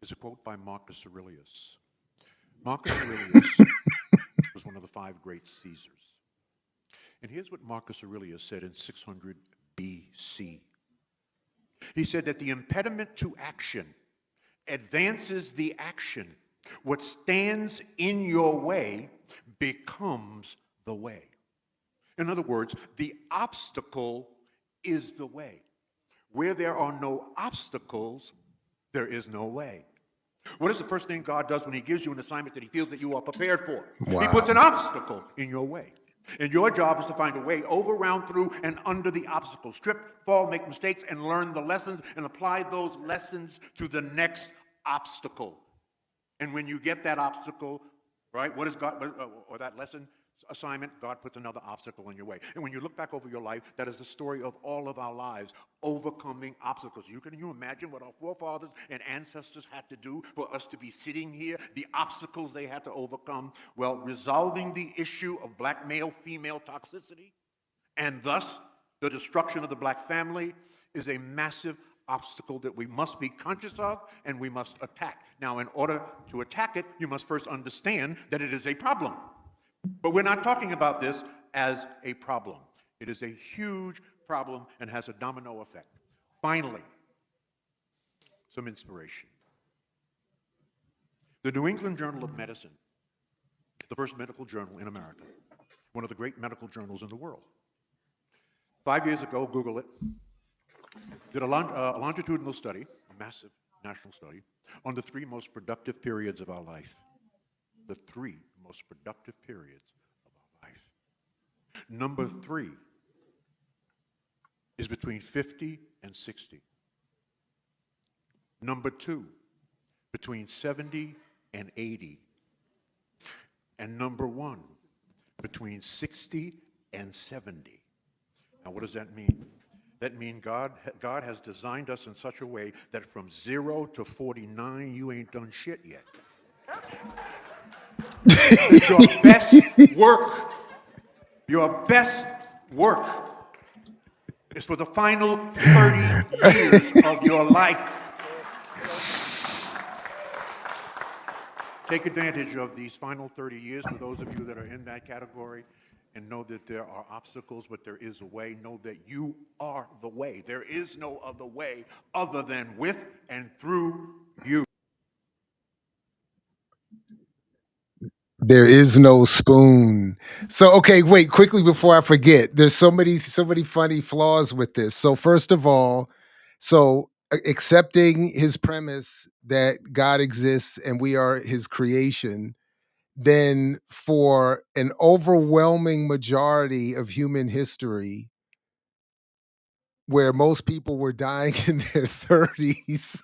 [SPEAKER 14] Is a quote by Marcus Aurelius. Marcus Aurelius was one of the 5 great Caesars. And here's what Marcus Aurelius said in 600 BC. He said that the impediment to action advances the action. What stands in your way becomes the way. In other words, the obstacle is the way. Where there are no obstacles, there is no way. What is the first thing God does when he gives you an assignment that he feels that you are prepared for?
[SPEAKER 2] Wow.
[SPEAKER 14] He puts an obstacle in your way. And your job is to find a way over, around, through, and under the obstacle. Strip, fall, make mistakes, and learn the lessons, and apply those lessons to the next obstacle. And when you get that obstacle, right, what is God, or that lesson, assignment, God puts another obstacle in your way. And when you look back over your life, that is the story of all of our lives, overcoming obstacles. Can you imagine what our forefathers and ancestors had to do for us to be sitting here, the obstacles they had to overcome? Well, resolving the issue of black male-female toxicity, and thus the destruction of the black family, is a massive obstacle that we must be conscious of and we must attack. Now, in order to attack it, you must first understand that it is a problem. But we're not talking about this as a problem. It is a huge problem and has a domino effect. Finally, some inspiration. The New England Journal of Medicine, the first medical journal in America, one of the great medical journals in the world. 5 years ago, Google it, did a longitudinal study, a massive national study, on the 3 most productive periods of our life. The 3 most productive periods of our life. Number 3 is between 50 and 60. Number 2, between 70 and 80. And number 1, between 60 and 70. Now, what does that mean? That means God has designed us in such a way that from 0 to 49, you ain't done shit yet. Your best work, is for the final 30 years of your life. Take advantage of these final 30 years for those of you that are in that category, and know that there are obstacles, but there is a way. Know that you are the way. There is no other way other than with and through you.
[SPEAKER 2] There is no spoon. So, okay, wait, quickly before I forget, there's so many funny flaws with this. So first of all, accepting his premise that God exists and we are his creation, then for an overwhelming majority of human history, where most people were dying in their 30s,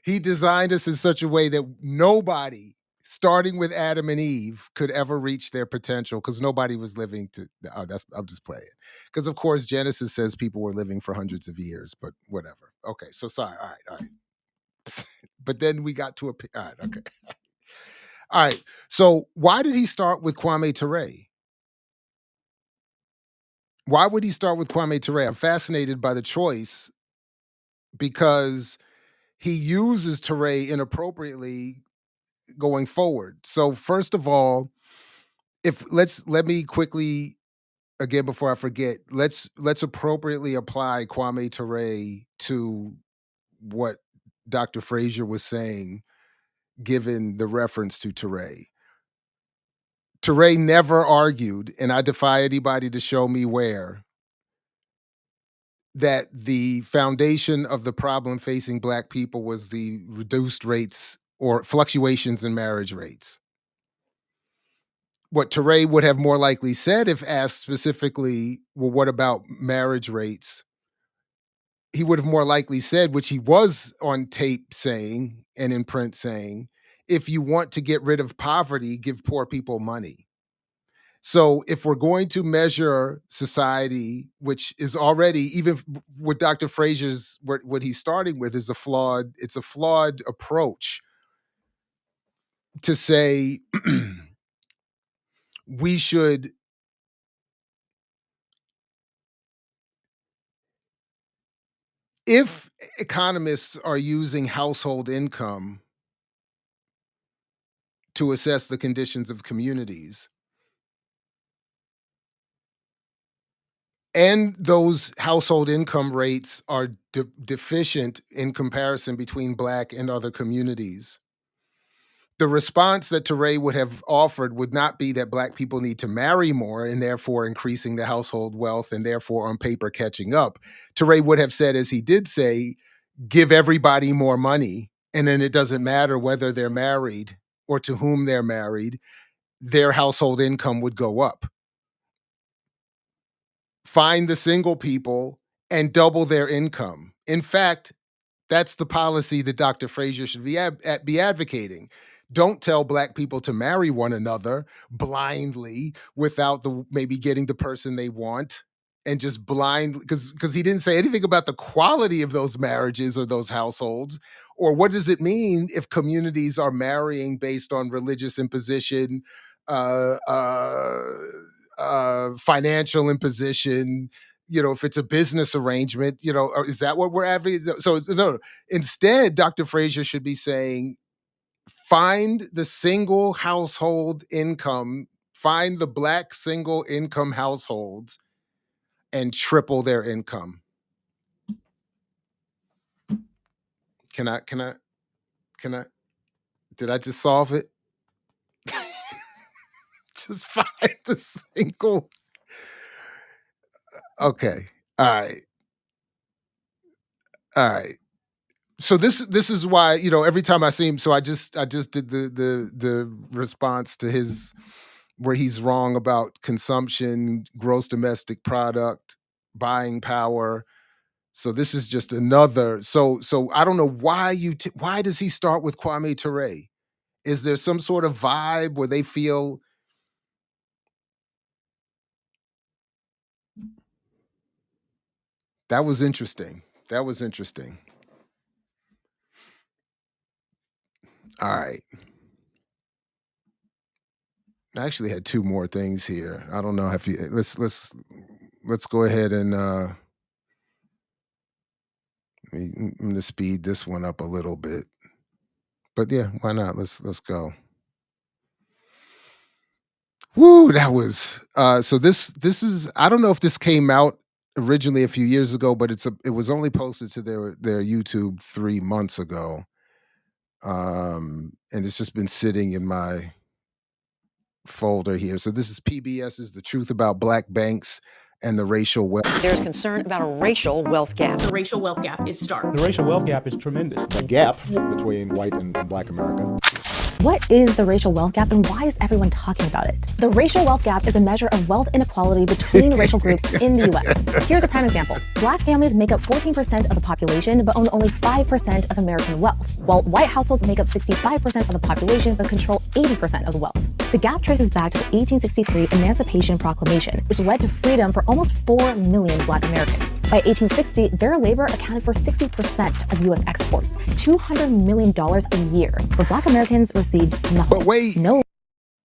[SPEAKER 2] he designed us in such a way that nobody, starting with Adam and Eve, could ever reach their potential because nobody was living to. Oh, I'm just playing. Because of course Genesis says people were living for hundreds of years, but whatever. Okay, so sorry. All right. But then we got to all right. Okay. All right. So why did he start with Kwame Ture? Why would he start with Kwame Ture? I'm fascinated by the choice because he uses Ture inappropriately going forward. So first of all, let me quickly, again before I forget, let's appropriately apply Kwame Ture to what Dr. Fraser was saying, given the reference to Ture. Ture never argued, and I defy anybody to show me where, that the foundation of the problem facing Black people was the reduced rates or fluctuations in marriage rates. What Ture would have more likely said if asked specifically, well, what about marriage rates? He would have more likely said, which he was on tape saying and in print saying, if you want to get rid of poverty, give poor people money. So if we're going to measure society, which is already, even with Dr. Fraser's, what he's starting with is it's a flawed approach to say we should, if economists are using household income to assess the conditions of communities. And those household income rates are deficient in comparison between Black and other communities. The response that Teray would have offered would not be that Black people need to marry more and therefore increasing the household wealth and therefore on paper catching up. Teray would have said, as he did say, give everybody more money, and then it doesn't matter whether they're married or to whom they're married, their household income would go up. Find the single people and double their income. In fact, that's the policy that Dr. Fraser should be advocating. Don't tell Black people to marry one another blindly without maybe getting the person they want, and just blind, because he didn't say anything about the quality of those marriages or those households, or what does it mean if communities are marrying based on religious imposition, financial imposition, if it's a business arrangement, or is that what we're advocating? So no, instead, Dr. Fraser should be saying, find the single household income, find the Black single income households and triple their income. Can I, did I just solve it? Just find the single. Okay. All right. So this is why, every time I see him, so I just did the response to his, where he's wrong about consumption, gross domestic product, buying power. So this is just another. So I don't know why why does he start with Kwame Ture? Is there some sort of vibe where they feel that was interesting? That was interesting. All right. I actually had two more things here. I don't know if you let's go ahead and I'm gonna speed this one up a little bit. But yeah, why not? Let's go. Woo, that was so this is, I don't know if this came out originally a few years ago, but it was only posted to their YouTube 3 months ago. And it's just been sitting in my folder here. So this is PBS's The Truth About Black Banks and the Racial Wealth.
[SPEAKER 15] There's concern about a racial wealth gap.
[SPEAKER 16] The racial wealth gap is stark.
[SPEAKER 17] The racial wealth gap is tremendous.
[SPEAKER 18] The gap between white and Black America.
[SPEAKER 19] What is the racial wealth gap and why is everyone talking about it? The racial wealth gap is a measure of wealth inequality between racial groups in the US. Here's a prime example. Black families make up 14% of the population but own only 5% of American wealth, while white households make up 65% of the population but control 80% of the wealth. The gap traces back to the 1863 Emancipation Proclamation, which led to freedom for almost 4 million Black Americans. By 1860, their labor accounted for 60% of US exports, $200 million a year, but Black Americans received nothing.
[SPEAKER 2] But wait,
[SPEAKER 19] no.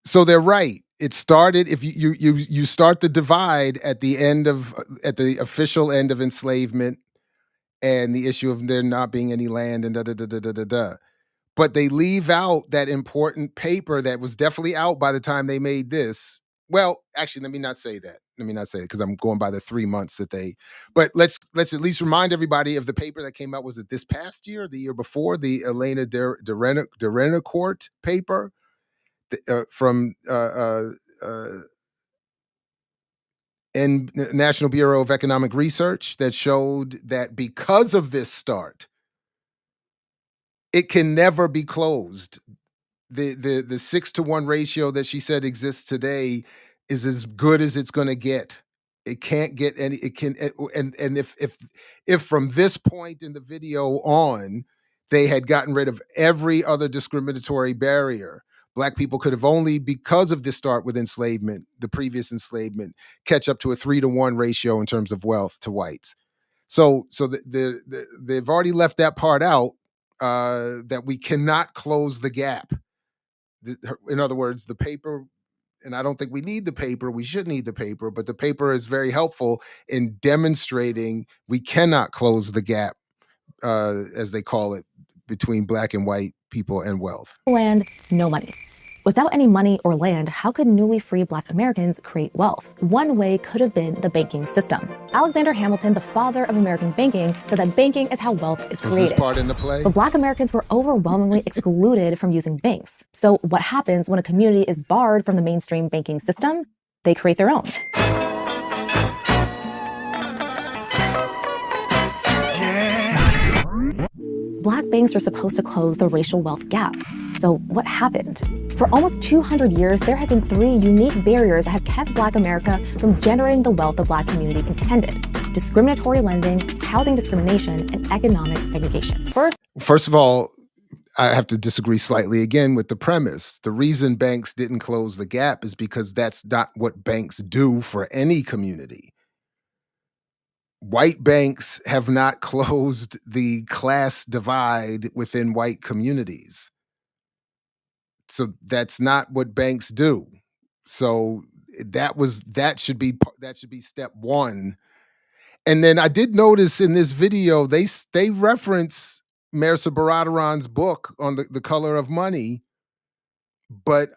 [SPEAKER 2] So they're right. It started, if you start the divide at the official end of enslavement and the issue of there not being any land and da. But they leave out that important paper that was definitely out by the time they made this. Well, actually, let me not say that because I'm going by the 3 months that they. But let's at least remind everybody of the paper that came out. Was it this past year, or the year before? The Elena Derenacourt paper from National Bureau of Economic Research that showed that because of this start, it can never be closed. The 6-to-1 ratio that she said exists today is as good as it's going to get. It can't get any. It can, and if from this point in the video on, they had gotten rid of every other discriminatory barrier, Black people could have only, because of this start with enslavement, the previous enslavement, catch up to a 3-to-1 ratio in terms of wealth to whites. So they've already left that part out. That we cannot close the gap. In other words, the paper, and I don't think we need the paper, we should need the paper, but the paper is very helpful in demonstrating we cannot close the gap, as they call it, between Black and white people and wealth.
[SPEAKER 19] Land, no money. Without any money or land, how could newly free Black Americans create wealth? One way could have been the banking system. Alexander Hamilton, the father of American banking, said that banking is how wealth is created.
[SPEAKER 2] Is this part in the play?
[SPEAKER 19] But Black Americans were overwhelmingly excluded from using banks. So what happens when a community is barred from the mainstream banking system? They create their own. Black banks are supposed to close the racial wealth gap. So what happened? For almost 200 years, there have been 3 unique barriers that have kept Black America from generating the wealth the Black community intended: discriminatory lending, housing discrimination, and economic segregation.
[SPEAKER 2] First of all, I have to disagree slightly again with the premise. The reason banks didn't close the gap is because that's not what banks do for any community. White banks have not closed the class divide within white communities. So that's not what banks do. So that should be step one. And then I did notice in this video they reference Mirza Baradaran's book on the color of money, but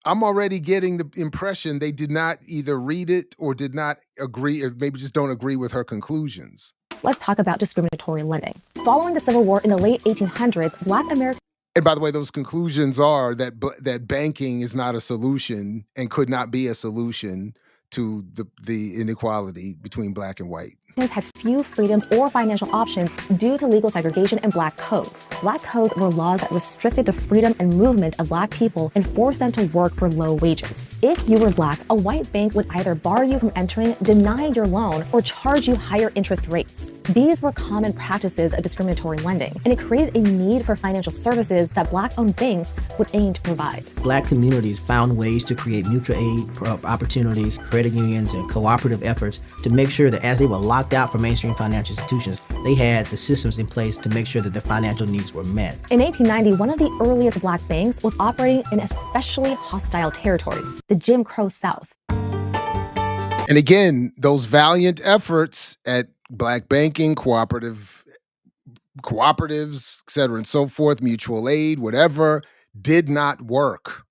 [SPEAKER 2] I'm already getting the impression they did not either read it or did not agree, or maybe just don't agree with her conclusions.
[SPEAKER 19] Let's talk about discriminatory lending. Following the Civil War in the late 1800s, Black Americans...
[SPEAKER 2] And by the way, those conclusions are that banking is not a solution and could not be a solution to the inequality between Black and white.
[SPEAKER 19] Had few freedoms or financial options due to legal segregation and Black codes. Black codes were laws that restricted the freedom and movement of Black people and forced them to work for low wages. If you were Black, a white bank would either bar you from entering, deny your loan, or charge you higher interest rates. These were common practices of discriminatory lending, and it created a need for financial services that Black-owned banks would aim to provide.
[SPEAKER 16] Black communities found ways to create mutual aid opportunities, credit unions, and cooperative efforts to make sure that as they were locked out from mainstream financial institutions, they had the systems in place to make sure that their financial needs were met.
[SPEAKER 19] In 1890, one of the earliest Black banks was operating in especially hostile territory, the Jim Crow South.
[SPEAKER 2] And again, those valiant efforts at Black banking, cooperatives, et cetera, and so forth, mutual aid, whatever, did not work.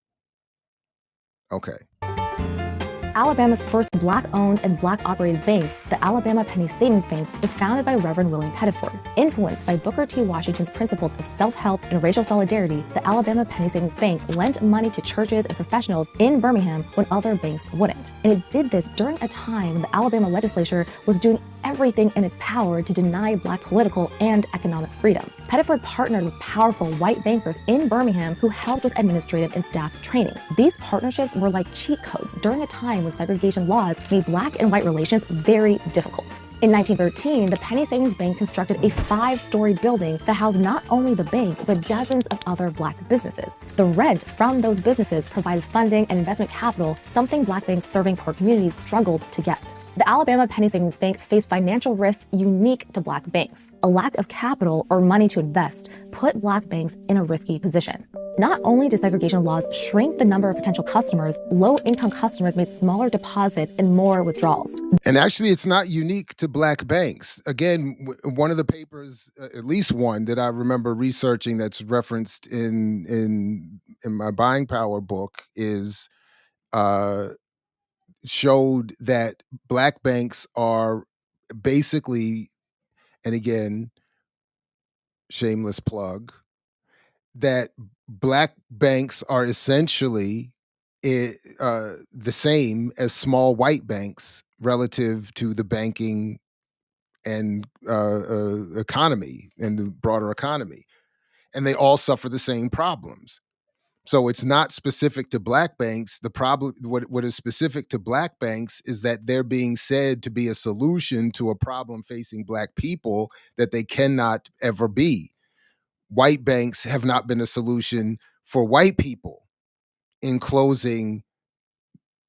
[SPEAKER 2] Okay.
[SPEAKER 19] Alabama's first Black-owned and Black-operated bank, the Alabama Penny Savings Bank, was founded by Reverend William Pettiford. Influenced by Booker T. Washington's principles of self-help and racial solidarity, the Alabama Penny Savings Bank lent money to churches and professionals in Birmingham when other banks wouldn't. And it did this during a time when the Alabama legislature was doing everything in its power to deny Black political and economic freedom. Pettiford partnered with powerful white bankers in Birmingham who helped with administrative and staff training. These partnerships were like cheat codes during a time when segregation laws made Black and white relations very difficult. In 1913, the Penny Savings Bank constructed a 5-story building that housed not only the bank, but dozens of other Black businesses. The rent from those businesses provided funding and investment capital, something Black banks serving poor communities struggled to get. The Alabama Penny Savings Bank faced financial risks unique to Black banks. A lack of capital or money to invest put Black banks in a risky position. Not only did segregation laws shrink the number of potential customers, low-income customers made smaller deposits and more withdrawals.
[SPEAKER 2] And actually, it's not unique to Black banks. Again, one of the papers, at least one that I remember researching that's referenced in my Buying Power book is showed that Black banks are basically, and again, shameless plug, that Black banks are essentially the same as small white banks relative to the banking and economy and the broader economy. And they all suffer the same problems. So it's not specific to Black banks. The problem, what is specific to Black banks is that they're being said to be a solution to a problem facing Black people that they cannot ever be. White banks have not been a solution for white people in closing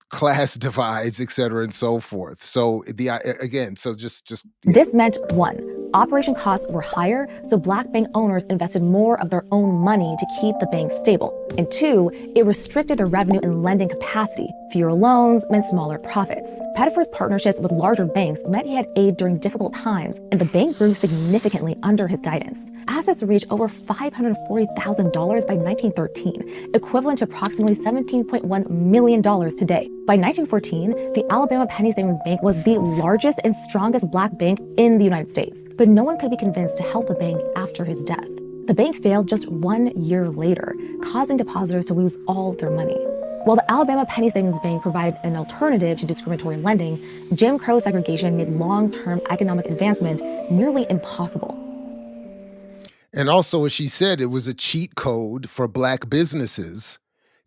[SPEAKER 2] class divides, et cetera, and so forth. So
[SPEAKER 19] This meant 1, operation costs were higher, so Black bank owners invested more of their own money to keep the bank stable. And 2, it restricted their revenue and lending capacity. Fewer loans meant smaller profits. Pettifer's partnerships with larger banks meant he had aid during difficult times, and the bank grew significantly under his guidance. Assets reached over $540,000 by 1913, equivalent to approximately $17.1 million today. By 1914, the Alabama Penny Savings Bank was the largest and strongest black bank in the United States, but no one could be convinced to help the bank after his death. The bank failed just 1 year later, causing depositors to lose all their money. While the Alabama Penny Savings Bank provided an alternative to discriminatory lending, Jim Crow segregation made long-term economic advancement nearly impossible.
[SPEAKER 2] And also, as she said, it was a cheat code for black businesses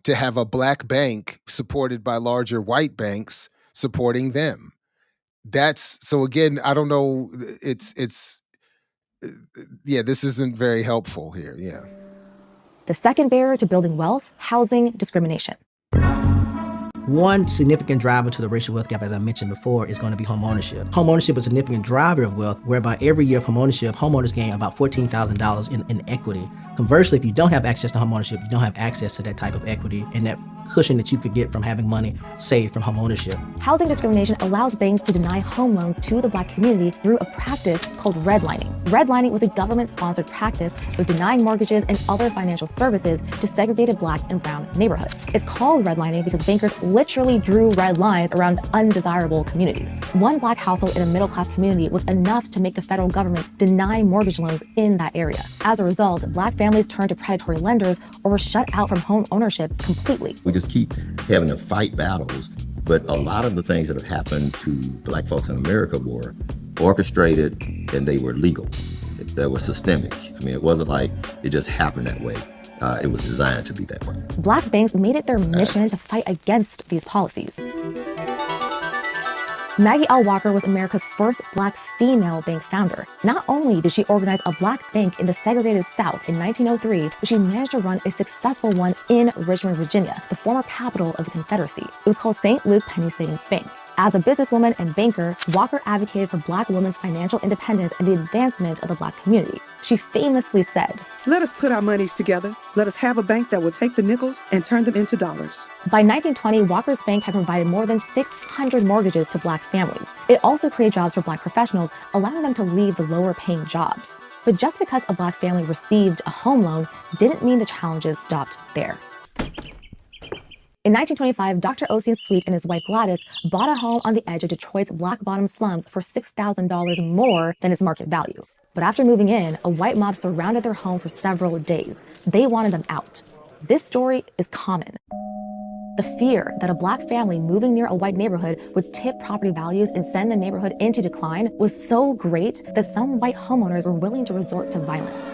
[SPEAKER 2] to have a black bank supported by larger white banks supporting them. That's so again, I don't know, it's yeah, this isn't very helpful here. Yeah.
[SPEAKER 19] The second barrier to building wealth, housing discrimination.
[SPEAKER 16] One significant driver to the racial wealth gap, as I mentioned before, is going to be home ownership. Home ownership is a significant driver of wealth, whereby every year of home ownership, homeowners gain about $14,000 in equity. Conversely, if you don't have access to home ownership, you don't have access to that type of equity and that cushion that you could get from having money saved from home ownership.
[SPEAKER 19] Housing discrimination allows banks to deny home loans to the black community through a practice called redlining. Redlining was a government-sponsored practice of denying mortgages and other financial services to segregated black and brown neighborhoods. It's called redlining because bankers literally drew red lines around undesirable communities. One black household in a middle-class community was enough to make the federal government deny mortgage loans in that area. As a result, black families turned to predatory lenders or were shut out from home ownership completely.
[SPEAKER 17] We just keep having to fight battles, but a lot of the things that have happened to black folks in America were orchestrated and they were legal. They were systemic. I mean, it wasn't like it just happened that way. It was designed to be that way.
[SPEAKER 19] Black banks made it their mission to fight against these policies. Maggie L. Walker was America's first black female bank founder. Not only did she organize a black bank in the segregated South in 1903, but she managed to run a successful one in Richmond, Virginia, the former capital of the Confederacy. It was called St. Luke Penny Savings Bank. As a businesswoman and banker, Walker advocated for black women's financial independence and the advancement of the black community. She famously said,
[SPEAKER 20] "Let us put our monies together. Let us have a bank that will take the nickels and turn them into dollars."
[SPEAKER 19] By 1920, Walker's bank had provided more than 600 mortgages to black families. It also created jobs for black professionals, allowing them to leave the lower-paying jobs. But just because a black family received a home loan didn't mean the challenges stopped there. In 1925, Dr. Osteen Sweet and his wife Gladys bought a home on the edge of Detroit's black bottom slums for $6,000 more than its market value. But after moving in, a white mob surrounded their home for several days. They wanted them out. This story is common. The fear that a black family moving near a white neighborhood would tip property values and send the neighborhood into decline was so great that some white homeowners were willing to resort to violence.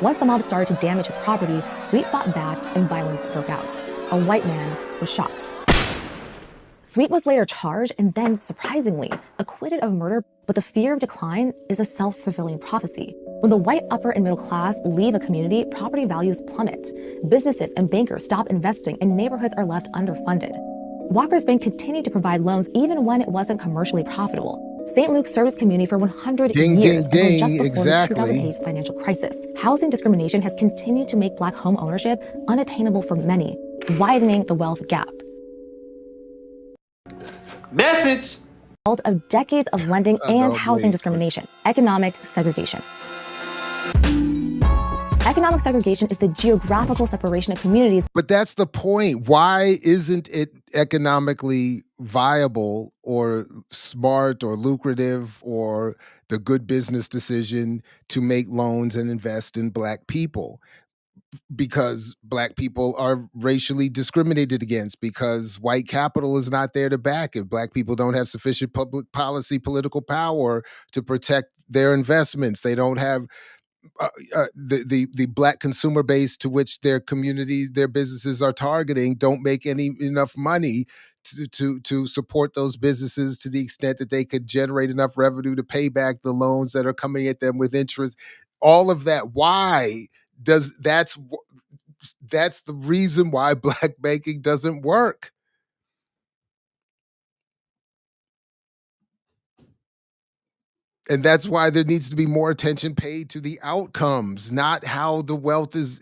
[SPEAKER 19] Once the mob started to damage his property, Sweet fought back and violence broke out. A white man was shot. Sweet was later charged and then, surprisingly, acquitted of murder, but the fear of decline is a self-fulfilling prophecy. When the white upper and middle class leave a community, property values plummet. Businesses and bankers stop investing and neighborhoods are left underfunded. Walker's Bank continued to provide loans even when it wasn't commercially profitable. St. Luke served its community for 100 years until just before the 2008 financial crisis. Housing discrimination has continued to make black home ownership unattainable for many, widening the wealth gap.
[SPEAKER 21] Message!
[SPEAKER 19] Result of decades of lending and housing discrimination, economic segregation. Economic segregation is the geographical separation of communities.
[SPEAKER 2] But that's the point. Why isn't it economically viable or smart or lucrative or the good business decision to make loans and invest in black people? Because black people are racially discriminated against, because white capital is not there to back it. Black people don't have sufficient public policy, political power to protect their investments. They don't have the black consumer base to which their communities, their businesses are targeting, don't make enough money to support those businesses to the extent that they could generate enough revenue to pay back the loans that are coming at them with interest. All of that. Why? That's the reason why black banking doesn't work. And that's why there needs to be more attention paid to the outcomes, not how the wealth is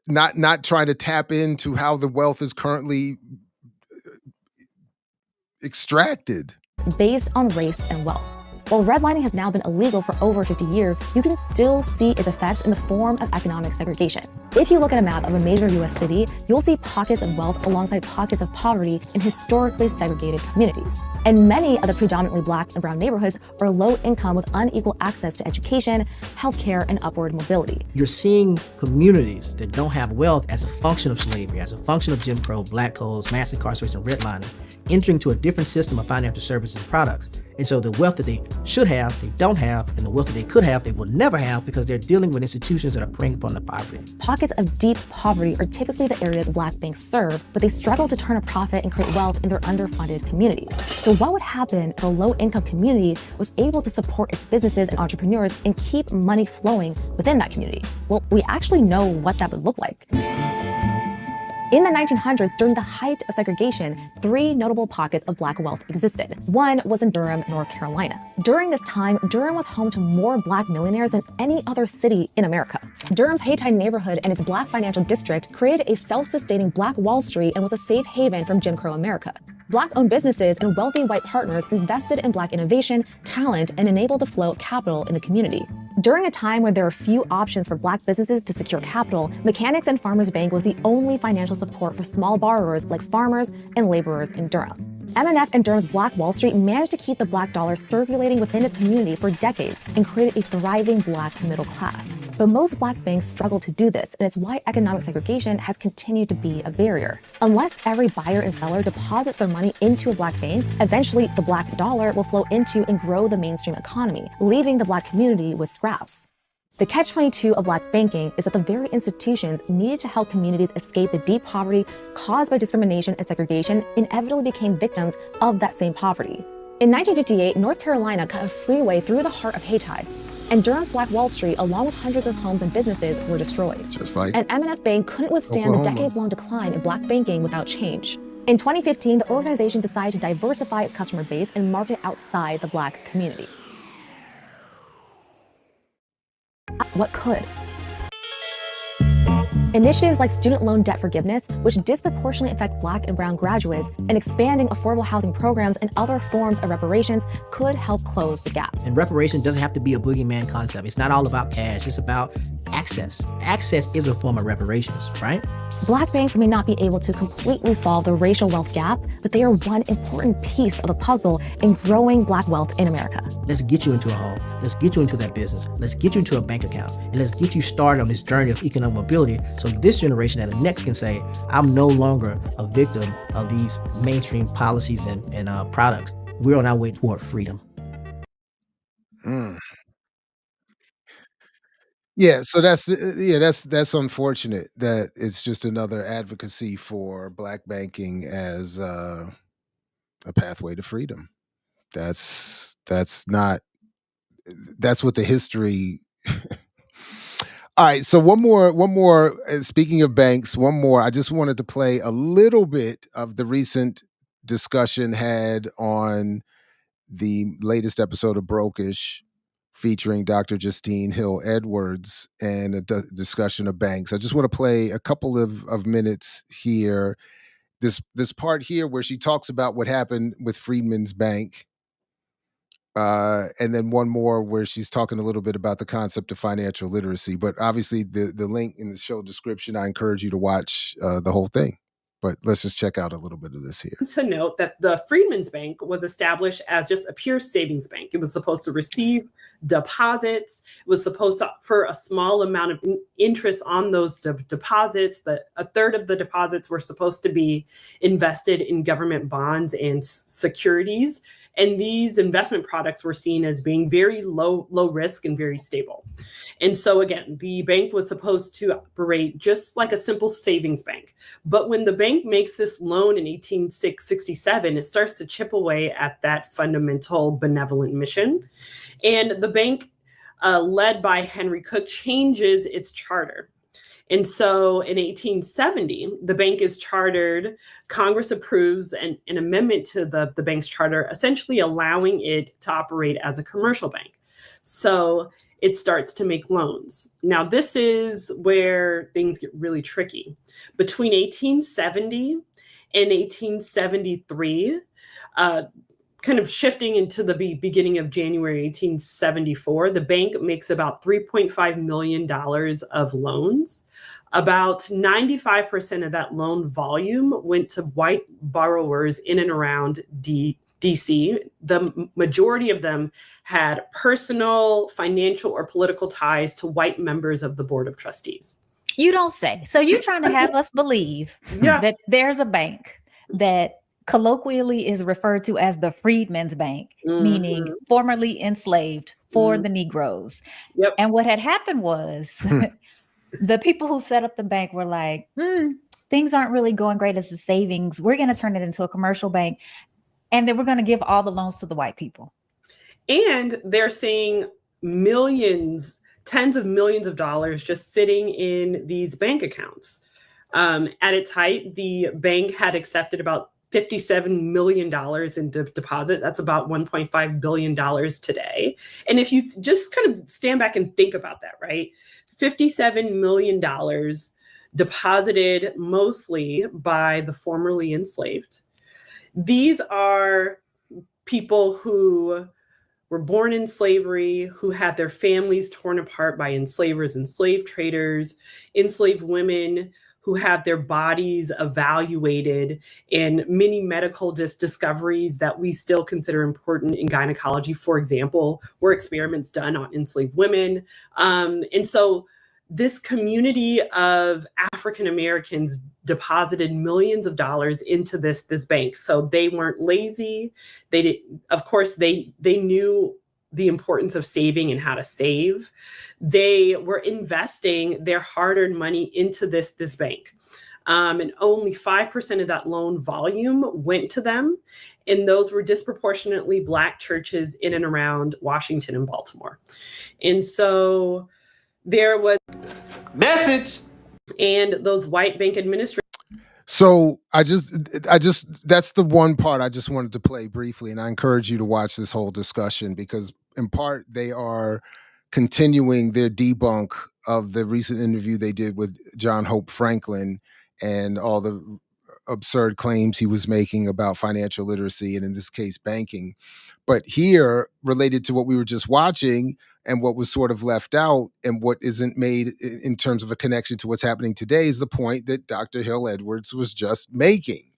[SPEAKER 2] not trying to tap into how the wealth is currently extracted.
[SPEAKER 19] Based on race and wealth. While redlining has now been illegal for over 50 years, you can still see its effects in the form of economic segregation. If you look at a map of a major U.S. city, you'll see pockets of wealth alongside pockets of poverty in historically segregated communities. And many of the predominantly Black and brown neighborhoods are low income with unequal access to education, healthcare, and upward mobility.
[SPEAKER 16] You're seeing communities that don't have wealth as a function of slavery, as a function of Jim Crow, black codes, mass incarceration, redlining, entering to a different system of financial services and products. And so the wealth that they should have, they don't have, and the wealth that they could have, they will never have because they're dealing with institutions that are preying upon the poverty.
[SPEAKER 19] Pockets of deep poverty are typically the areas Black banks serve, but they struggle to turn a profit and create wealth in their underfunded communities. So what would happen if a low-income community was able to support its businesses and entrepreneurs and keep money flowing within that community? Well, we actually know what that would look like. In the 1900s, during the height of segregation, 3 notable pockets of Black wealth existed. One was in Durham, North Carolina. During this time, Durham was home to more Black millionaires than any other city in America. Durham's Haytide neighborhood and its Black financial district created a self-sustaining Black Wall Street and was a safe haven from Jim Crow America. Black-owned businesses and wealthy white partners invested in Black innovation, talent, and enabled the flow of capital in the community. During a time where there were few options for Black businesses to secure capital, Mechanics and Farmers Bank was the only financial support for small borrowers like farmers and laborers in Durham. M&F and Durham's Black Wall Street managed to keep the Black dollar circulating within its community for decades and created a thriving Black middle class. But most Black banks struggle to do this, and it's why economic segregation has continued to be a barrier. Unless every buyer and seller deposits their money into a Black bank, eventually the Black dollar will flow into and grow the mainstream economy, leaving the Black community with scraps. The catch-22 of Black banking is that the very institutions needed to help communities escape the deep poverty caused by discrimination and segregation inevitably became victims of that same poverty. In 1958, North Carolina cut a freeway through the heart of Haytide, and Durham's Black Wall Street, along with hundreds of homes and businesses, were destroyed.
[SPEAKER 2] Just like
[SPEAKER 19] And M&F Bank couldn't withstand the decades-long decline in Black banking without change. In 2015, the organization decided to diversify its customer base and market outside the Black community. What could? Initiatives like student loan debt forgiveness, which disproportionately affect Black and brown graduates, and expanding affordable housing programs and other forms of reparations could help close the gap.
[SPEAKER 16] And reparation doesn't have to be a boogeyman concept. It's not all about cash. It's about access. Access is a form of reparations, right?
[SPEAKER 19] Black banks may not be able to completely solve the racial wealth gap, but they are one important piece of the puzzle in growing Black wealth in America.
[SPEAKER 16] Let's get you into a home. Let's get you into that business. Let's get you into a bank account. And let's get you started on this journey of economic mobility so this generation and the next can say, I'm no longer a victim of these mainstream policies and products. We're on our way toward freedom.
[SPEAKER 2] Yeah, so that's unfortunate that it's just another advocacy for Black banking as a pathway to freedom. That's what the history. All right, so one more. Speaking of banks, one more. I just wanted to play a little bit of the recent discussion had on the latest episode of Brokeish, featuring Dr. Justine Hill Edwards, and a discussion of banks. I just want to play a couple of minutes here. This part here where she talks about what happened with Freedmen's Bank. And then one more where she's talking a little bit about the concept of financial literacy. But obviously the link in the show description, I encourage you to watch the whole thing. But let's just check out a little bit of this here.
[SPEAKER 21] To note that the Freedmen's Bank was established as just a pure savings bank. It was supposed to receive deposits. It was supposed to offer a small amount of interest on those deposits. A third of the deposits were supposed to be invested in government bonds and securities. And these investment products were seen as being very low risk and very stable. And so again, the bank was supposed to operate just like a simple savings bank. But when the bank makes this loan in 1867, it starts to chip away at that fundamental benevolent mission. And the bank, led by Henry Cook, changes its charter. And so in 1870, the bank is chartered. Congress approves an amendment to the bank's charter, essentially allowing it to operate as a commercial bank. So it starts to make loans. Now, this is where things get really tricky. Between 1870 and 1873, kind of shifting into the beginning of January 1874, the bank makes about $3.5 million of loans. About 95% of that loan volume went to white borrowers in and around DC. The majority of them had personal, financial, or political ties to white members of the Board of Trustees.
[SPEAKER 1] You don't say. So you're trying to have us believe that there's a bank that colloquially is referred to as the Freedmen's Bank, meaning formerly enslaved for the Negroes.
[SPEAKER 21] Yep.
[SPEAKER 1] And what had happened was the people who set up the bank were like, things aren't really going great as a savings. We're going to turn it into a commercial bank. And then we're going to give all the loans to the white people.
[SPEAKER 21] And they're saying millions, tens of millions of dollars just sitting in these bank accounts. At its height, the bank had accepted about $57 million in deposits. That's about $1.5 billion today. And if you just kind of stand back and think about that, right? $57 million deposited mostly by the formerly enslaved. These are people who were born in slavery, who had their families torn apart by enslavers and slave traders, enslaved women who had their bodies evaluated, and many medical discoveries that we still consider important in gynecology, for example, were experiments done on enslaved women. And so this community of African Americans deposited millions of dollars into this bank. So they weren't lazy. Of course, they knew the importance of saving and how to save. They were investing their hard-earned money into this bank. And only 5% of that loan volume went to them. And those were disproportionately Black churches in and around Washington and Baltimore. And so there was message, and those white bank administrators.
[SPEAKER 2] So I just that's the one part I just wanted to play briefly, and I encourage you to watch this whole discussion because in part they are continuing their debunk of the recent interview they did with John Hope Franklin and all the absurd claims he was making about financial literacy and in this case banking. But here, related to what we were just watching and what was sort of left out and what isn't made in terms of a connection to what's happening today is the point that Dr. Hill Edwards was just making.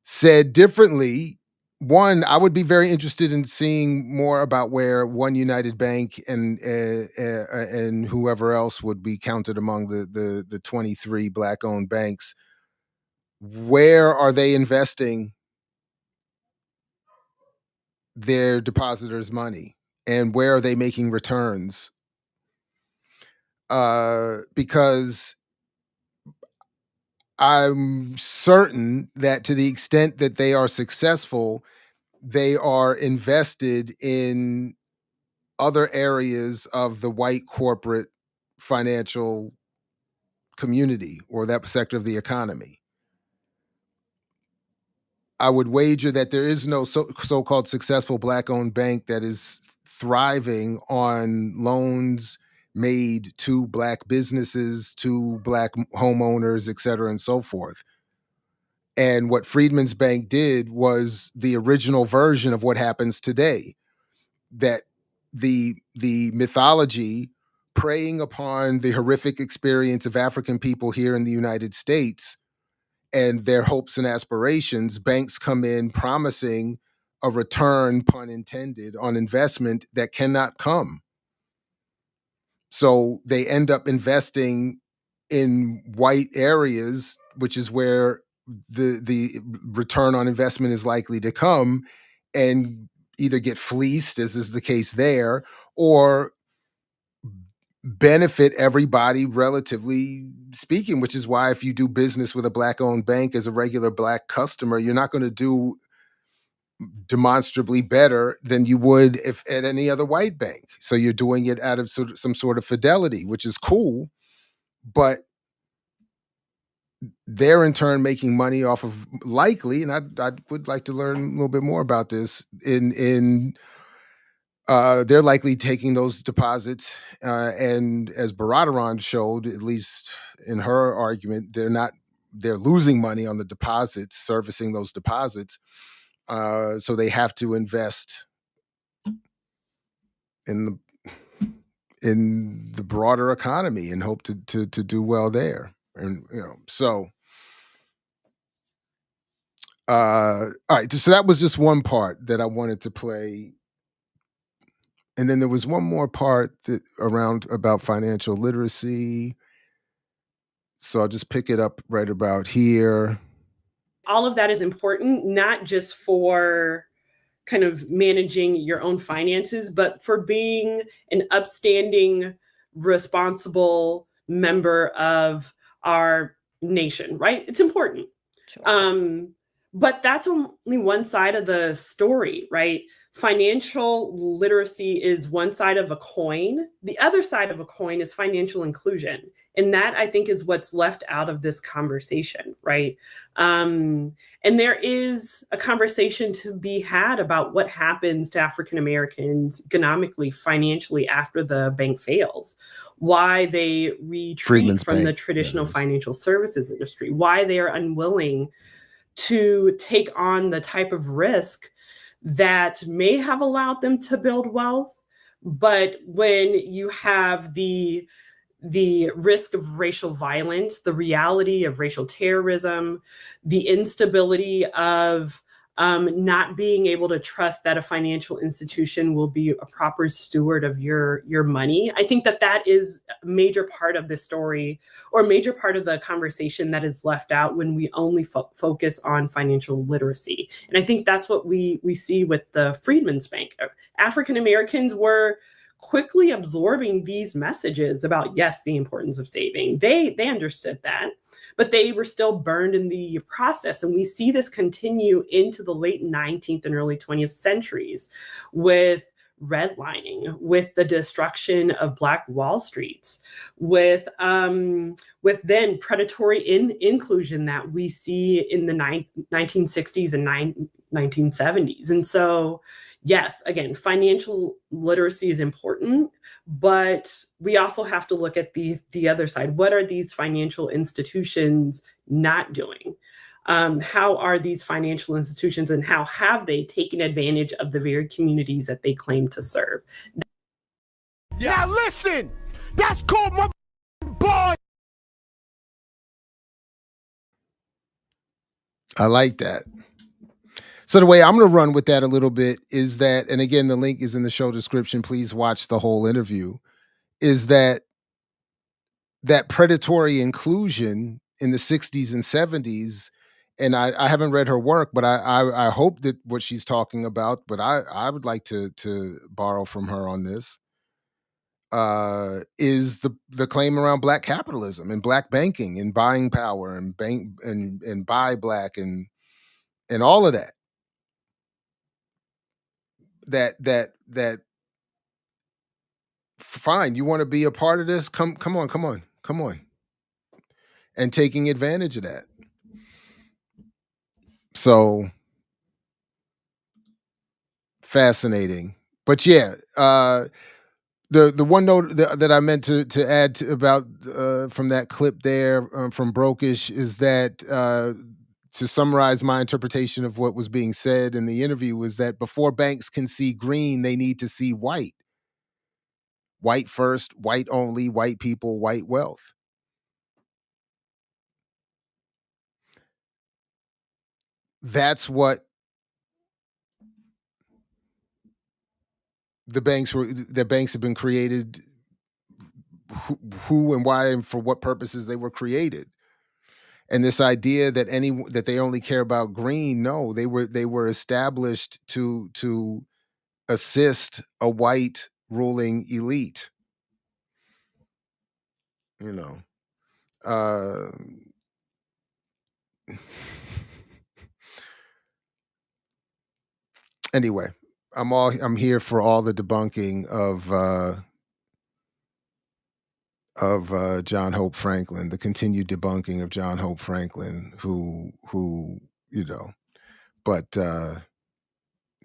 [SPEAKER 2] Said differently, one, I would be very interested in seeing more about where One United Bank and whoever else would be counted among the 23 Black-owned banks. Where are they investing their depositors' money? And where are they making returns? Because I'm certain that to the extent that they are successful, they are invested in other areas of the white corporate financial community or that sector of the economy. I would wager that there is no so-called successful Black-owned bank that is thriving on loans made to Black businesses, to Black homeowners, et cetera, and so forth. And what Freedmen's Bank did was the original version of what happens today, that the mythology preying upon the horrific experience of African people here in the United States and their hopes and aspirations, banks come in promising a return, pun intended, on investment that cannot come. So they end up investing in white areas, which is where the return on investment is likely to come, and either get fleeced, as is the case there, or benefit everybody relatively speaking, which is why if you do business with a Black-owned bank as a regular Black customer, you're not going to do demonstrably better than you would if at any other white bank. So you're doing it out of some sort of fidelity, which is cool, but they're in turn making money off of likely, and I would like to learn a little bit more about this, in they're likely taking those deposits, and as Baradaran showed, at least in her argument, they're losing money on the deposits, servicing those deposits. So they have to invest in the broader economy and hope to do well there. And so all right, so that was just one part that I wanted to play. And then there was one more part about financial literacy. So I'll just pick it up right about here.
[SPEAKER 21] All of that is important, not just for kind of managing your own finances, but for being an upstanding, responsible member of our nation, right? It's important. Sure. But that's only one side of the story, right? Financial literacy is one side of a coin. The other side of a coin is financial inclusion. And that, I think, is what's left out of this conversation, right? And there is a conversation to be had about what happens to African Americans economically, financially after the bank fails, why they retreat from the traditional financial services industry, why they are unwilling to take on the type of risk that may have allowed them to build wealth. But when you have the risk of racial violence, the reality of racial terrorism, the instability of not being able to trust that a financial institution will be a proper steward of your money. I think that is a major part of this story, or a major part of the conversation that is left out when we only focus on financial literacy. And I think that's what we see with the Freedmen's Bank. African Americans were quickly absorbing these messages about, yes, the importance of saving. They understood that, but they were still burned in the process. And we see this continue into the late 19th and early 20th centuries with redlining, with the destruction of Black Wall Streets, with then predatory inclusion that we see in the 1960s and 1970s. And so, yes, again, financial literacy is important, but we also have to look at the other side. What are these financial institutions not doing? How are these financial institutions, and how have they taken advantage of the very communities that they claim to serve?
[SPEAKER 5] Now listen, that's called my boy.
[SPEAKER 2] I like that. So the way I'm going to run with that a little bit is that, and again, the link is in the show description, please watch the whole interview, is that predatory inclusion in the 60s and 70s, and I haven't read her work, but I hope that what she's talking about, but I would like to borrow from her on this, is the claim around Black capitalism and Black banking and buying power and buy Black and all of that. That fine, you want to be a part of this, come on, and taking advantage of that. So fascinating. But yeah, the one note that I meant to add about from that clip there from Brokeish is that to summarize my interpretation of what was being said in the interview was that before banks can see green, they need to see white. White first, white only, white people, white wealth. That's what the banks have been created, who and why and for what purposes they were created. And this idea that they only care about green, no, they were established to assist a white ruling elite. Anyway, I'm here for all the debunking of John Hope Franklin, the continued debunking of John Hope Franklin, who but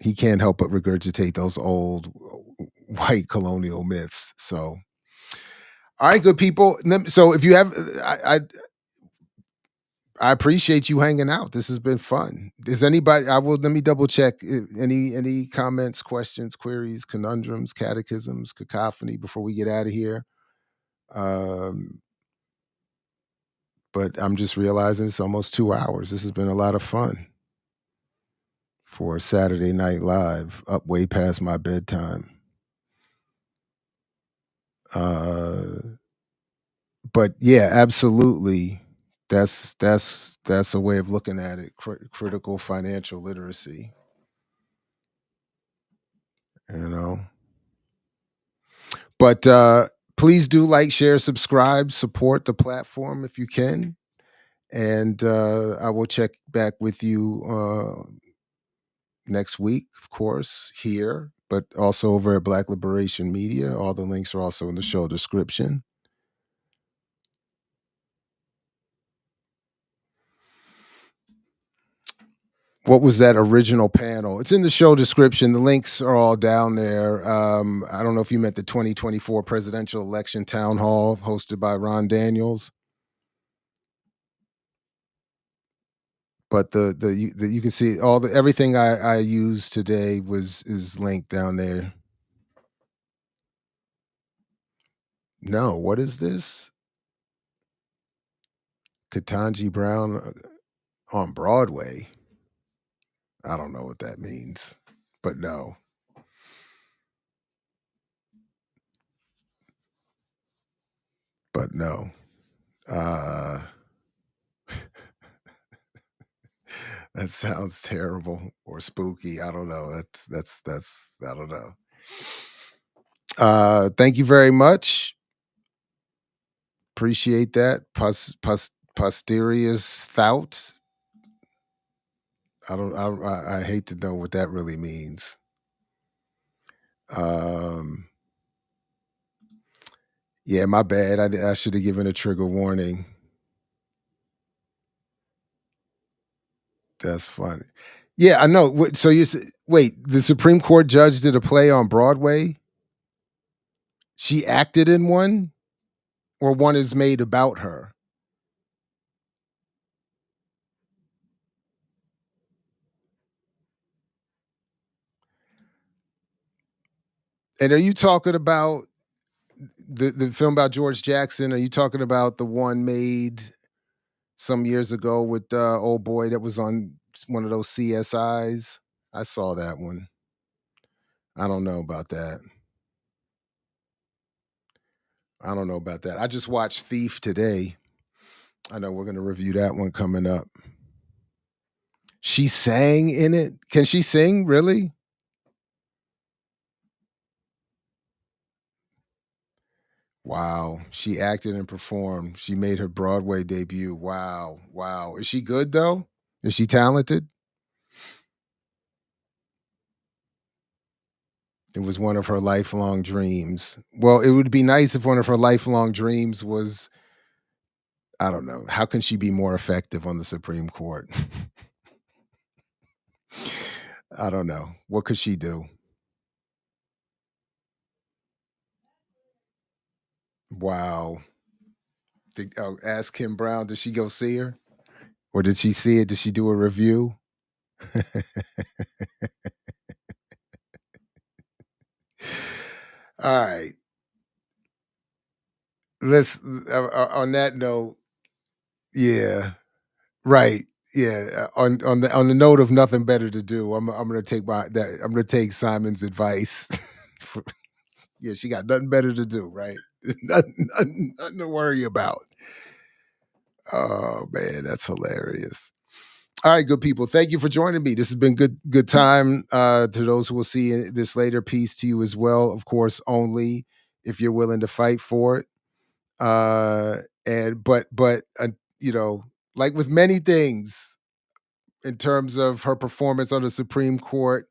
[SPEAKER 2] he can't help but regurgitate those old white colonial myths. So, all right, good people. So if you have, I appreciate you hanging out. This has been fun. Does anybody? Let me double check. Any comments, questions, queries, conundrums, catechisms, cacophony before we get out of here. But I'm just realizing it's almost 2 hours. This has been a lot of fun for Saturday Night Live, up way past my bedtime. But yeah, absolutely. That's a way of looking at it. Critical financial literacy. You know. But please do like, share, subscribe, support the platform if you can. And I will check back with you next week, of course, here, but also over at Black Liberation Media. All the links are also in the show description. What was that original panel? It's in the show description. The links are all down there. I don't know if you meant the 2024 presidential election town hall hosted by RonDaniels. But you can see everything I used today is linked down there. No, what is this? Ketanji Brown on Broadway. I don't know what that means, but no. But no. That sounds terrible or spooky. I don't know. That's I don't know. Thank you very much. Appreciate that. Posterius thought. I hate to know what that really means. Yeah, my bad. I should have given a trigger warning. That's funny. Yeah, I know. So wait, the Supreme Court judge did a play on Broadway? She acted in one? Or one is made about her? And are you talking about the film about George Jackson? Are you talking about the one made some years ago with old boy that was on one of those CSIs? I saw that one. I don't know about that. I just watched Thief today. I know we're going to review that one coming up. She sang in it? Can she sing, really? Wow. She acted and performed. She made her Broadway debut. Wow. Is she good, though? Is she talented? It was one of her lifelong dreams. Well, it would be nice if one of her lifelong dreams was, I don't know, how can she be more effective on the Supreme Court? I don't know. What could she do? Wow. Ask Kim Brown, did she go see her? Or did she see it? Did she do a review? All right. Let's on that note. Yeah. Right. Yeah. On the note of nothing better to do, I'm gonna take Simon's advice. Yeah, she got nothing better to do, right? nothing to worry about. Oh man, that's hilarious. All right, good people. Thank you for joining me. This has been good time. To those who will see this later, peace to you as well. Of course, only if you're willing to fight for it. But you know, like with many things in terms of her performance on the Supreme Court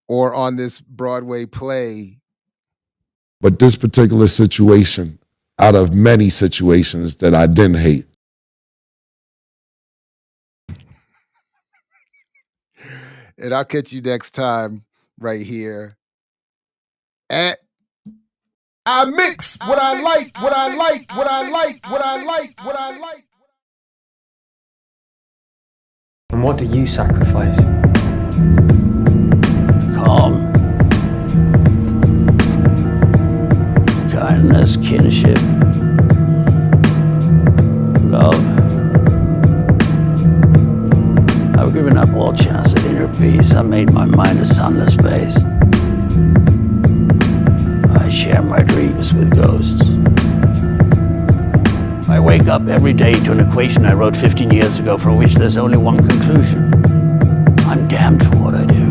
[SPEAKER 2] or on this Broadway play.
[SPEAKER 4] But this particular situation, out of many situations that I didn't hate.
[SPEAKER 2] And I'll catch you next time right here
[SPEAKER 5] I mix what I like, what I like, what I like, what I like, what I like.
[SPEAKER 7] And what do you sacrifice?
[SPEAKER 22] Calm, kindness, kinship, love. I've given up all chance at inner peace. I made my mind a sunless space. I share my dreams with ghosts. I wake up every day to an equation I wrote 15 years ago for which there's only one conclusion. I'm damned for what I do.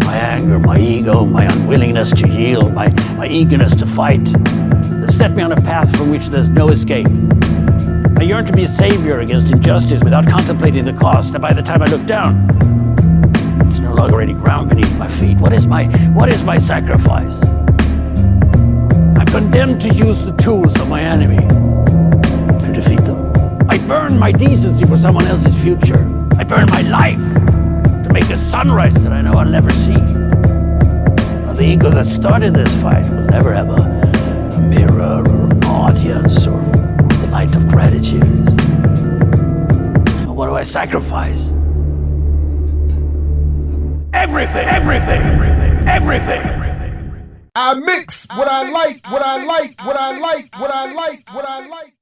[SPEAKER 22] My anger, my ego, my unwillingness to yield, my eagerness to fight, that set me on a path from which there's no escape. I yearn to be a savior against injustice without contemplating the cost, and by the time I look down, there's no longer any ground beneath my feet. What is my sacrifice? I'm condemned to use the tools of my enemy to defeat them. I burn my decency for someone else's future. I burn my life to make a sunrise that I know I'll never see. Now, the ego that started this fight will never have a mirror or an audience or the light of gratitude. So what do I sacrifice? Everything, everything, everything, everything.
[SPEAKER 5] I mix what I like, what I like, what I like, what I like, what I like.